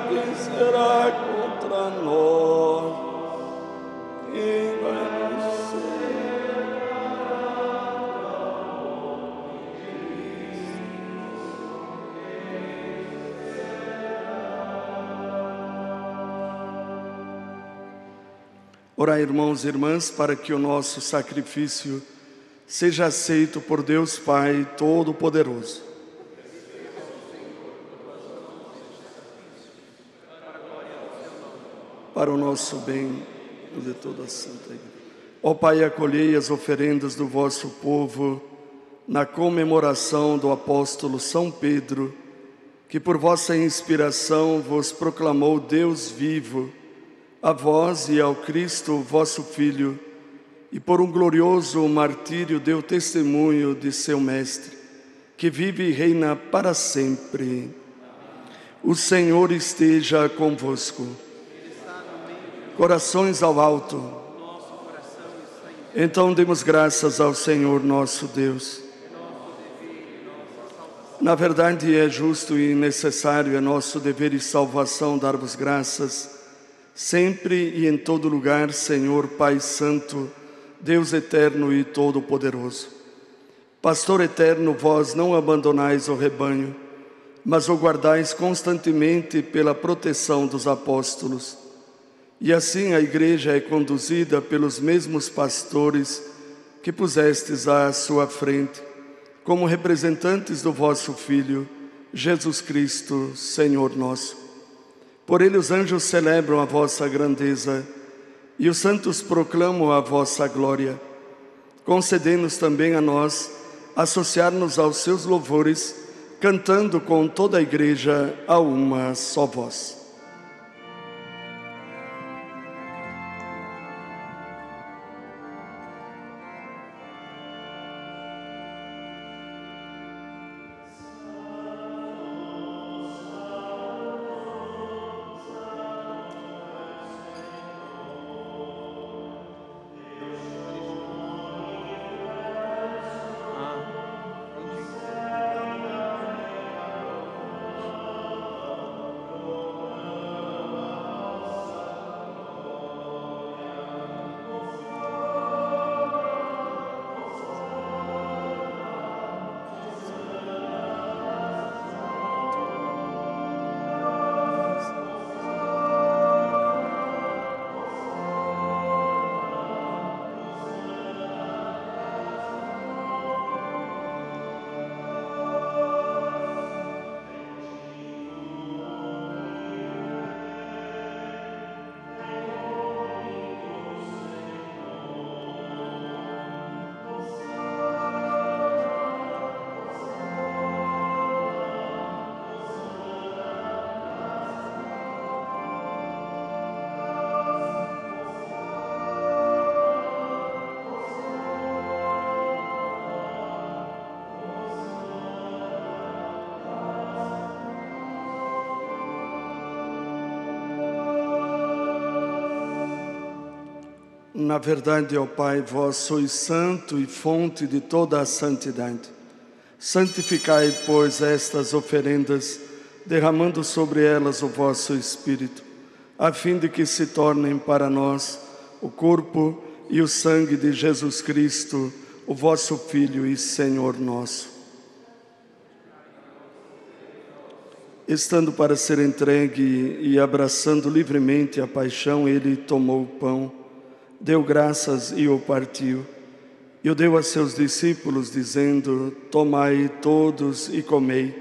Quem será contra nós? Quem vai nos Orai, irmãos e irmãs, para que o nosso sacrifício seja aceito por Deus Pai Todo-Poderoso. Para o nosso bem e de toda a Santa Igreja. Ó Pai, acolhei as oferendas do vosso povo na comemoração do apóstolo São Pedro, que por vossa inspiração vos proclamou Deus vivo, a vós e ao Cristo, vosso Filho, e por um glorioso martírio deu testemunho de seu Mestre, que vive e reina para sempre. O Senhor esteja convosco. Corações ao alto. Então demos graças ao Senhor nosso Deus. Na verdade é justo e necessário, é nosso dever e salvação dar-vos graças, sempre e em todo lugar, Senhor Pai Santo, Deus eterno e todo-poderoso. Pastor eterno, vós não abandonais o rebanho, mas o guardais constantemente pela proteção dos apóstolos. E assim a Igreja é conduzida pelos mesmos pastores que pusestes à sua frente, como representantes do vosso Filho, Jesus Cristo, Senhor nosso. Por ele os anjos celebram a vossa grandeza e os santos proclamam a vossa glória. Concedei-nos também a nós associar-nos aos seus louvores, cantando com toda a Igreja a uma só voz. Na verdade, ó Pai, vós sois santo e fonte de toda a santidade. Santificai, pois, estas oferendas, derramando sobre elas o vosso Espírito, a fim de que se tornem para nós o corpo e o sangue de Jesus Cristo, o vosso Filho e Senhor nosso. Estando para ser entregue e abraçando livremente a paixão, ele tomou o pão, deu graças e o partiu, e o deu a seus discípulos, dizendo: tomai todos e comei,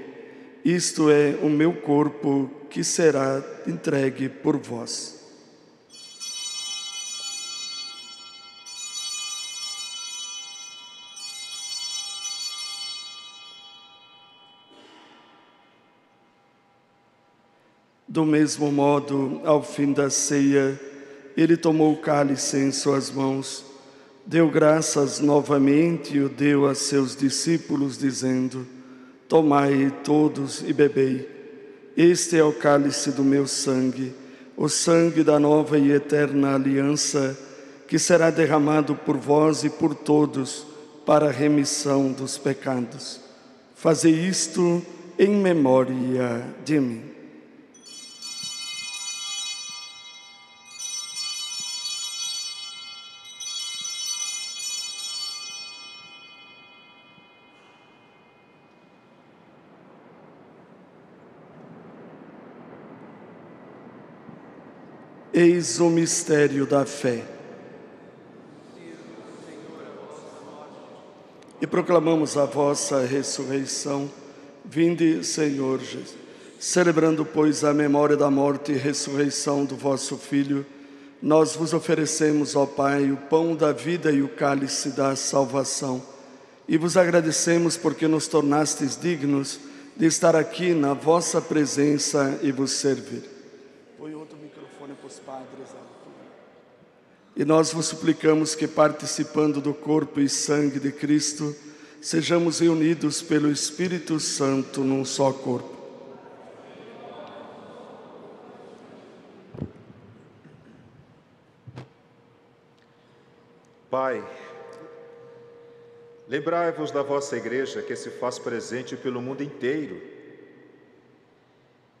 isto é o meu corpo que será entregue por vós. Do mesmo modo, ao fim da ceia, ele tomou o cálice em suas mãos, deu graças novamente e o deu a seus discípulos, dizendo: tomai todos e bebei. Este é o cálice do meu sangue, o sangue da nova e eterna aliança, que será derramado por vós e por todos para a remissão dos pecados. Fazei isto em memória de mim. Eis o mistério da fé. E proclamamos a vossa ressurreição. Vinde, Senhor Jesus. Celebrando, pois, a memória da morte e ressurreição do vosso Filho, nós vos oferecemos, ó Pai, o pão da vida e o cálice da salvação. E vos agradecemos porque nos tornastes dignos de estar aqui na vossa presença e vos servir. Põe outro microfone para os padres. E nós vos suplicamos que, participando do corpo e sangue de Cristo, sejamos reunidos pelo Espírito Santo num só corpo. Pai, lembrai-vos da vossa Igreja que se faz presente pelo mundo inteiro,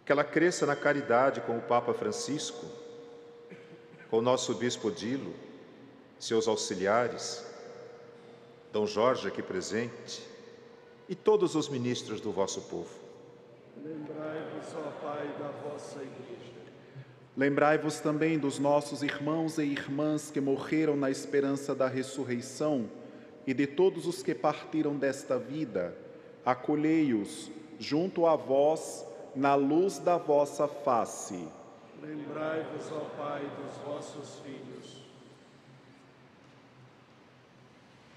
que ela cresça na caridade com o Papa Francisco, com o nosso bispo Dilo, seus auxiliares, Dom Jorge aqui presente, e todos os ministros do vosso povo. Lembrai-vos, ó Pai, da vossa Igreja. Lembrai-vos também dos nossos irmãos e irmãs que morreram na esperança da ressurreição e de todos os que partiram desta vida. Acolhei-os junto a vós na luz da vossa face. Lembrai-vos, ó Pai, dos vossos filhos.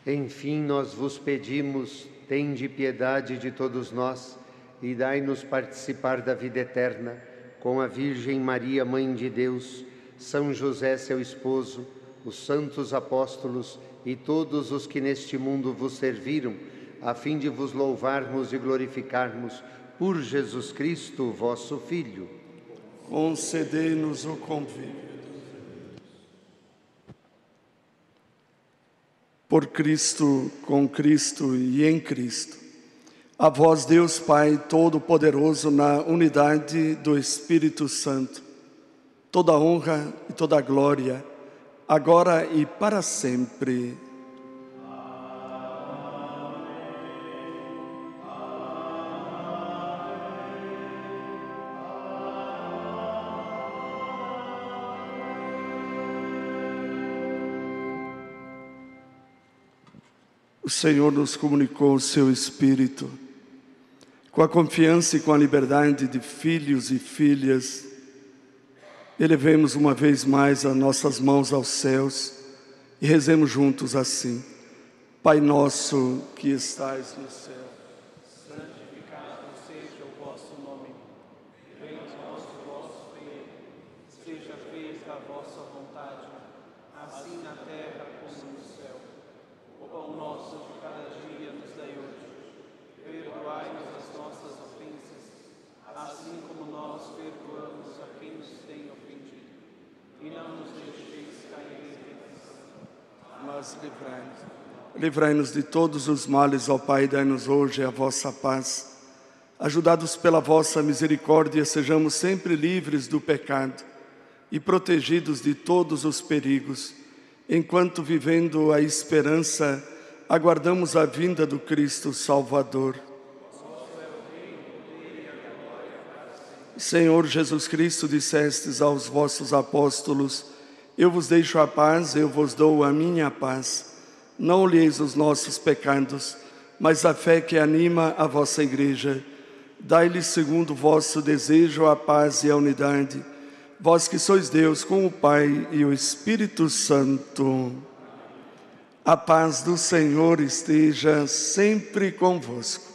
Enfim, nós vos pedimos, tende piedade de todos nós e dai-nos participar da vida eterna, com a Virgem Maria, Mãe de Deus, São José, seu esposo, os santos apóstolos e todos os que neste mundo vos serviram, a fim de vos louvarmos e glorificarmos por Jesus Cristo, vosso Filho. Concedei-nos o convívio. Por Cristo, com Cristo e em Cristo. A vós, Deus Pai Todo-Poderoso, na unidade do Espírito Santo, toda honra e toda glória, agora e para sempre. O Senhor nos comunicou o seu Espírito. Com a confiança e com a liberdade de filhos e filhas, elevemos uma vez mais as nossas mãos aos céus e rezemos juntos assim. Pai nosso que estais no céu, santificado seja o vosso nome. Venha a nós o vosso reino. Seja feita a vossa vontade, assim na terra como no céu. O pão nosso de cada dia nos dai hoje. Perdoai-nos as nossas ofensas, assim como nós perdoamos a quem nos tem ofendido. E não nos deixeis cair em tentação, mas livrai-nos. Livrai-nos de todos os males, ó Pai, dai-nos hoje a vossa paz. Ajudados pela vossa misericórdia, sejamos sempre livres do pecado e protegidos de todos os perigos, enquanto, vivendo a esperança, aguardamos a vinda do Cristo Salvador. Senhor Jesus Cristo, dissestes aos vossos apóstolos: eu vos deixo a paz, eu vos dou a minha paz. Não olheis os nossos pecados, mas a fé que anima a vossa Igreja. Dai-lhe, segundo o vosso desejo, a paz e a unidade. Vós que sois Deus, com o Pai e o Espírito Santo. A paz do Senhor esteja sempre convosco.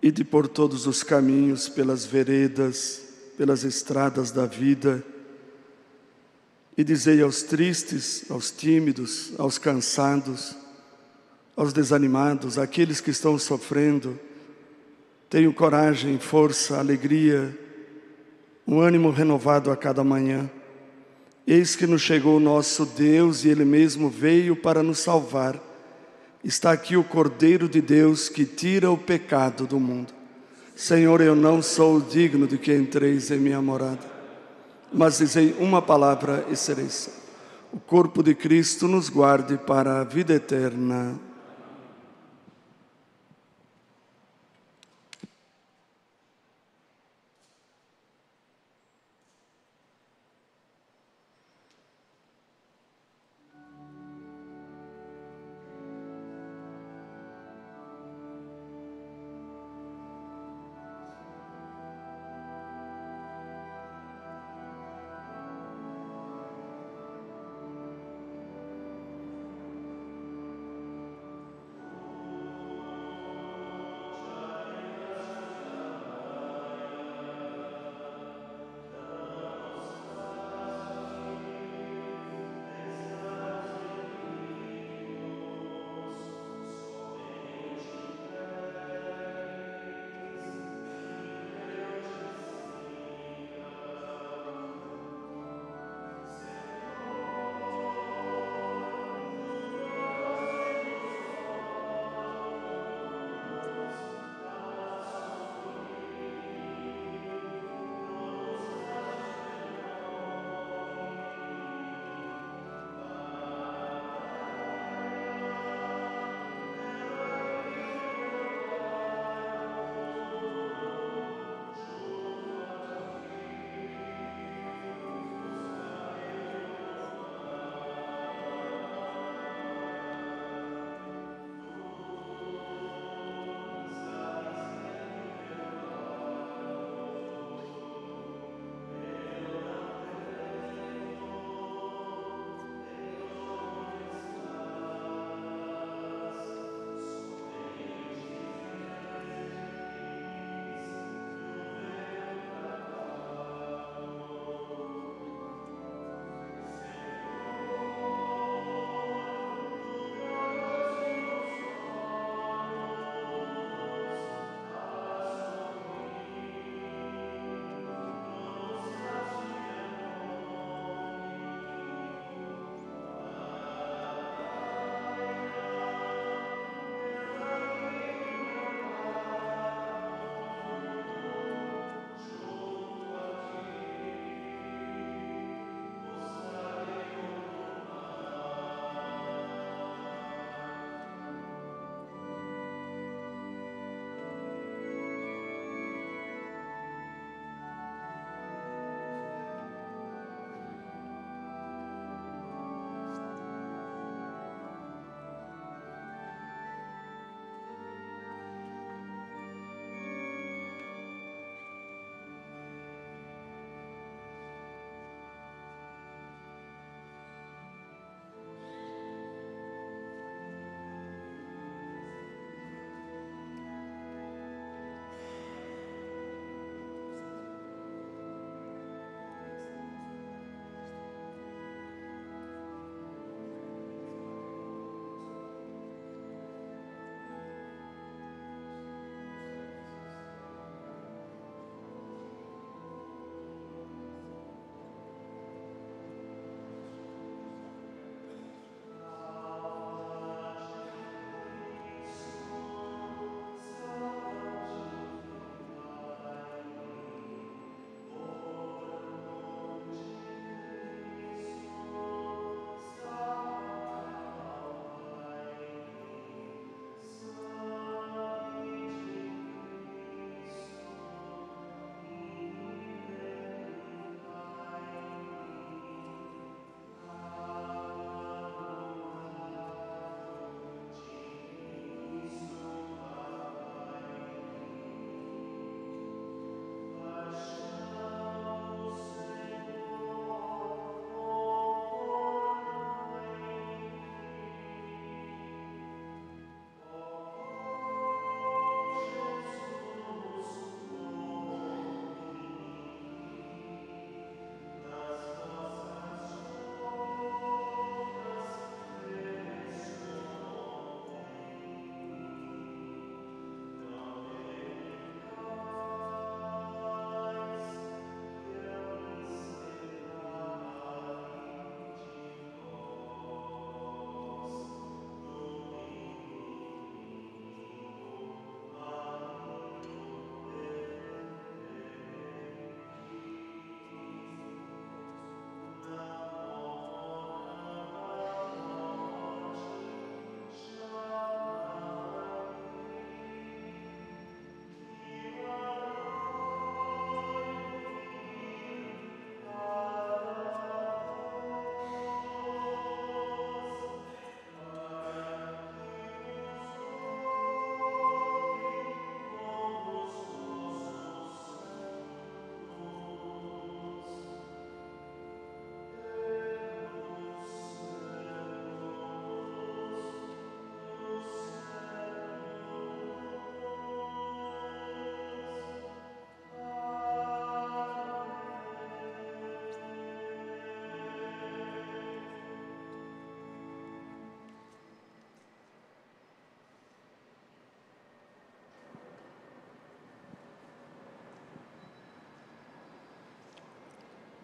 Ide por todos os caminhos, pelas veredas, pelas estradas da vida, e dizei aos tristes, aos tímidos, aos cansados, aos desanimados, àqueles que estão sofrendo: tenham coragem, força, alegria, um ânimo renovado a cada manhã. Eis que nos chegou o nosso Deus e Ele mesmo veio para nos salvar. Está aqui o Cordeiro de Deus que tira o pecado do mundo. Senhor, eu não sou digno de que entreis em minha morada, mas dizei uma palavra e serei salvo. O corpo de Cristo nos guarde para a vida eterna.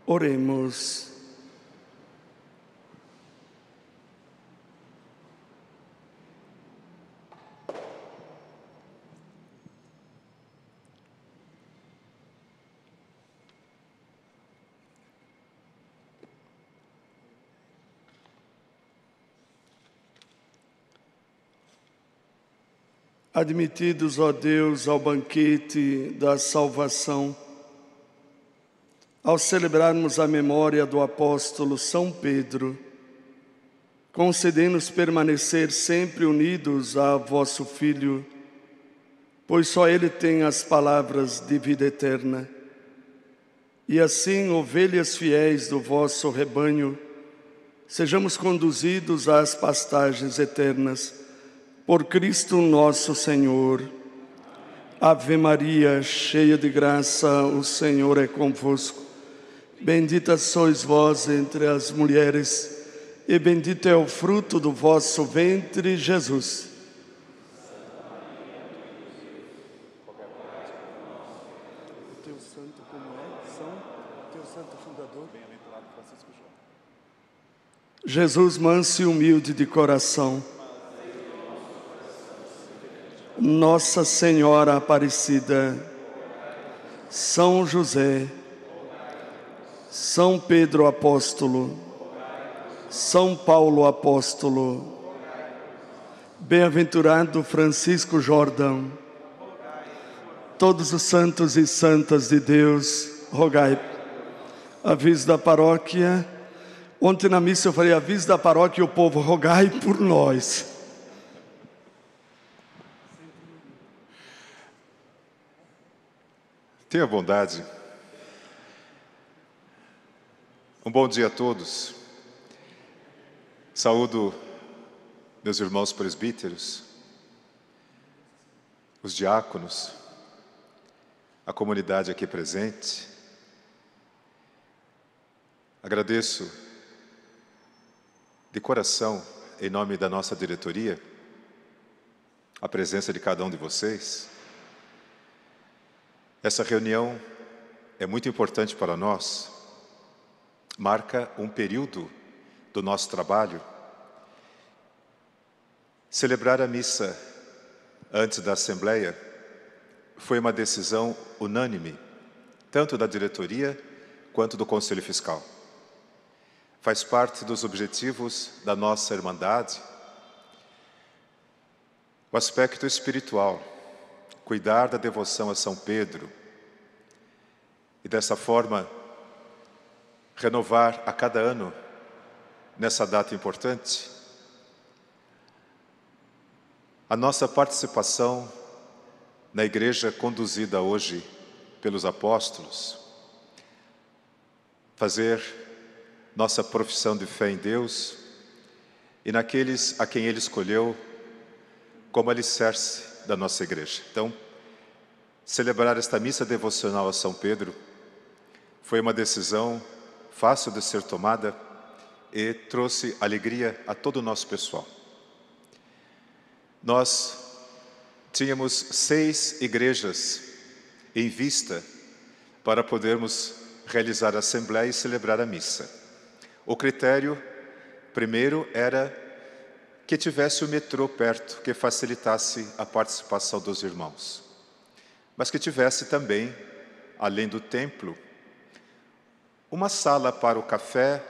Oremos. Admitidos, ó Deus, ao banquete da salvação, ao celebrarmos a memória do apóstolo São Pedro, concedei-nos permanecer sempre unidos a vosso Filho, pois só Ele tem as palavras de vida eterna. E assim, ovelhas fiéis do vosso rebanho, sejamos conduzidos às pastagens eternas, por Cristo nosso Senhor. Ave Maria, cheia de graça, o Senhor é convosco. Bendita sois vós entre as mulheres, e bendito é o fruto do vosso ventre, Jesus. O teu santo como é? São teu santo fundador? Bem-aventurado Francisco João. Jesus manso e humilde de coração, Nossa Senhora Aparecida, São José, São Pedro Apóstolo, São Paulo Apóstolo, bem-aventurado Francisco Jordão, todos os santos e santas de Deus, rogai. Aviso da paróquia. Ontem na missa eu falei, aviso da paróquia e o povo, rogai por nós. Tenha bondade. Um bom dia a todos. Saúdo meus irmãos presbíteros, os diáconos, a comunidade aqui presente. Agradeço de coração, em nome da nossa diretoria, a presença de cada um de vocês. Essa reunião é muito importante para nós, marca um período do nosso trabalho. Celebrar a missa antes da Assembleia foi uma decisão unânime, tanto da diretoria quanto do Conselho Fiscal. Faz parte dos objetivos da nossa Irmandade o aspecto espiritual, cuidar da devoção a São Pedro e dessa forma renovar a cada ano, nessa data importante, a nossa participação na igreja conduzida hoje pelos apóstolos, fazer nossa profissão de fé em Deus e naqueles a quem Ele escolheu como alicerce da nossa igreja. Então, celebrar esta missa devocional a São Pedro foi uma decisão fácil de ser tomada e trouxe alegria a todo o nosso pessoal. Nós tínhamos 6 igrejas em vista para podermos realizar a Assembleia e celebrar a missa. O critério, primeiro, era que tivesse o metrô perto, que facilitasse a participação dos irmãos. Mas que tivesse também, além do templo, uma sala para o café,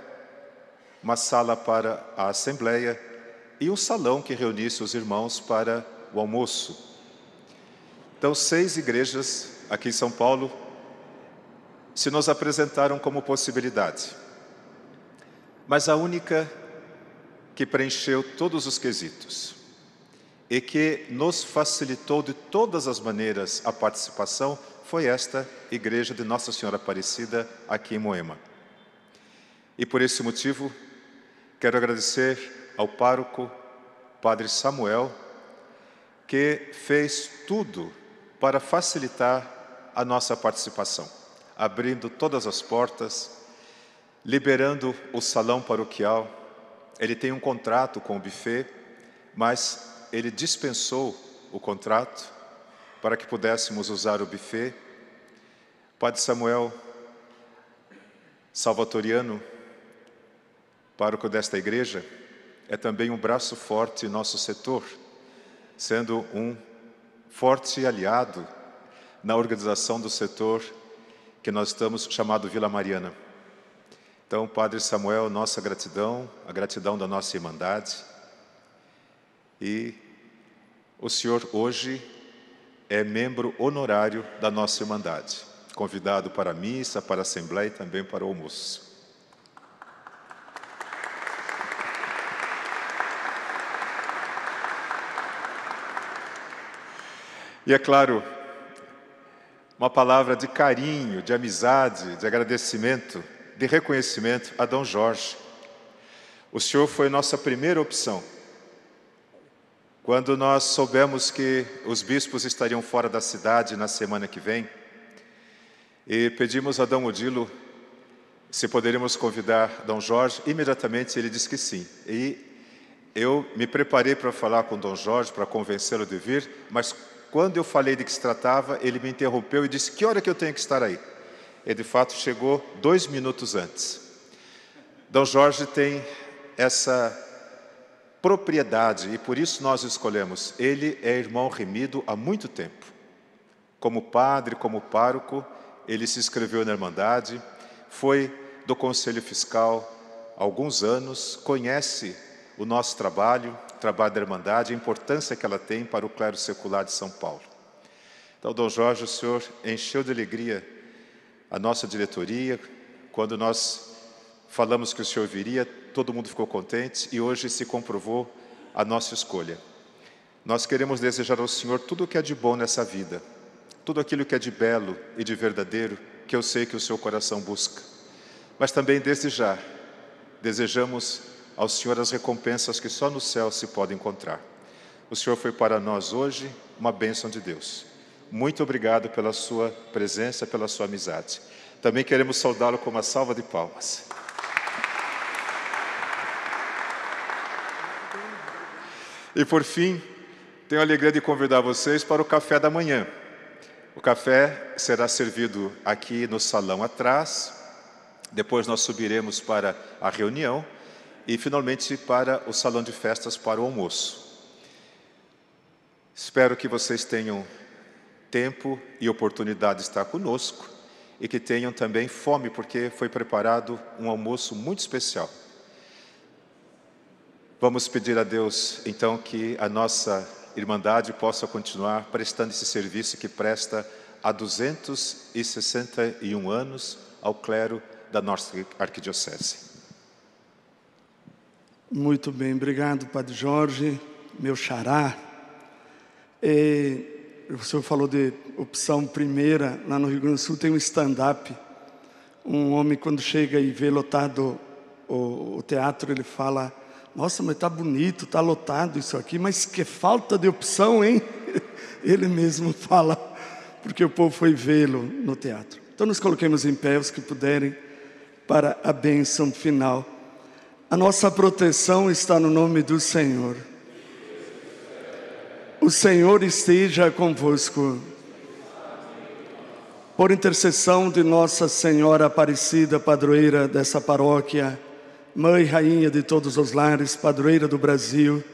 uma sala para a Assembleia e um salão que reunisse os irmãos para o almoço. Então, 6 igrejas aqui em São Paulo se nos apresentaram como possibilidade. Mas a única que preencheu todos os quesitos e que nos facilitou de todas as maneiras a participação foi esta igreja de Nossa Senhora Aparecida aqui em Moema. E por esse motivo, quero agradecer ao pároco, Padre Samuel, que fez tudo para facilitar a nossa participação, abrindo todas as portas, liberando o salão paroquial. Ele tem um contrato com o buffet, mas ele dispensou o contrato para que pudéssemos usar o buffet. Padre Samuel salvatoriano, pároco desta igreja, é também um braço forte em nosso setor, sendo um forte aliado na organização do setor que nós estamos chamado Vila Mariana. Então, Padre Samuel, nossa gratidão, a gratidão da nossa Irmandade. E o senhor hoje é membro honorário da nossa Irmandade, convidado para a missa, para a Assembleia e também para o almoço. E é claro, uma palavra de carinho, de amizade, de agradecimento, de reconhecimento a Dom Jorge. O senhor foi nossa primeira opção. Quando nós soubemos que os bispos estariam fora da cidade na semana que vem, e pedimos a Dom Odilo se poderíamos convidar Dom Jorge, imediatamente ele disse que sim. E eu me preparei para falar com Dom Jorge, para convencê-lo de vir, mas quando eu falei de que se tratava, ele me interrompeu e disse: que hora que eu tenho que estar aí? E de fato chegou 2 minutos antes. Dom Jorge tem essa propriedade e por isso nós escolhemos. Ele é irmão remido há muito tempo. Como padre, como pároco, ele se inscreveu na Irmandade, foi do Conselho Fiscal há alguns anos, conhece o nosso trabalho da Irmandade, a importância que ela tem para o clero secular de São Paulo. Então, Dom Jorge, o senhor encheu de alegria a nossa diretoria. Quando nós falamos que o senhor viria, todo mundo ficou contente e hoje se comprovou a nossa escolha. Nós queremos desejar ao senhor tudo o que é de bom nessa vida, tudo aquilo que é de belo e de verdadeiro, que eu sei que o seu coração busca. Mas também desde já, desejamos ao senhor as recompensas que só no céu se podem encontrar. O senhor foi para nós hoje uma bênção de Deus. Muito obrigado pela sua presença, pela sua amizade. Também queremos saudá-lo com uma salva de palmas. E por fim, tenho a alegria de convidar vocês para o café da manhã. O café será servido aqui no salão atrás, depois nós subiremos para a reunião e finalmente para o salão de festas para o almoço. Espero que vocês tenham tempo e oportunidade de estar conosco e que tenham também fome, porque foi preparado um almoço muito especial. Vamos pedir a Deus, então, que a nossa Irmandade possa continuar prestando esse serviço que presta há 261 anos ao clero da nossa arquidiocese. Muito bem, obrigado, Padre Jorge, meu xará. O senhor falou de opção primeira, lá no Rio Grande do Sul tem um stand-up. Um homem, quando chega e vê lotado o teatro, ele fala: nossa, mas está bonito, está lotado isso aqui, mas que falta de opção, hein? Ele mesmo fala, porque o povo foi vê-lo no teatro. Então nos coloquemos em pé, os que puderem, para a bênção final. A nossa proteção está no nome do Senhor. O Senhor esteja convosco. Por intercessão de Nossa Senhora Aparecida, padroeira dessa paróquia, Mãe e Rainha de todos os lares, padroeira do Brasil,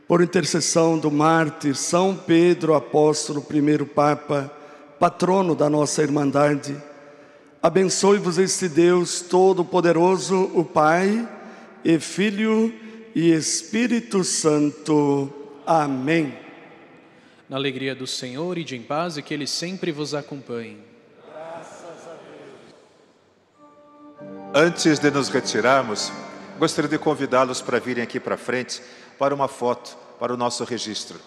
por intercessão do mártir São Pedro Apóstolo, primeiro Papa, patrono da nossa Irmandade, abençoe-vos este Deus Todo-Poderoso, o Pai, e Filho e Espírito Santo. Amém. Na alegria do Senhor e de em paz, e que Ele sempre vos acompanhe. Graças a Deus. Antes de nos retirarmos, gostaria de convidá-los para virem aqui para frente para uma foto, para o nosso registro.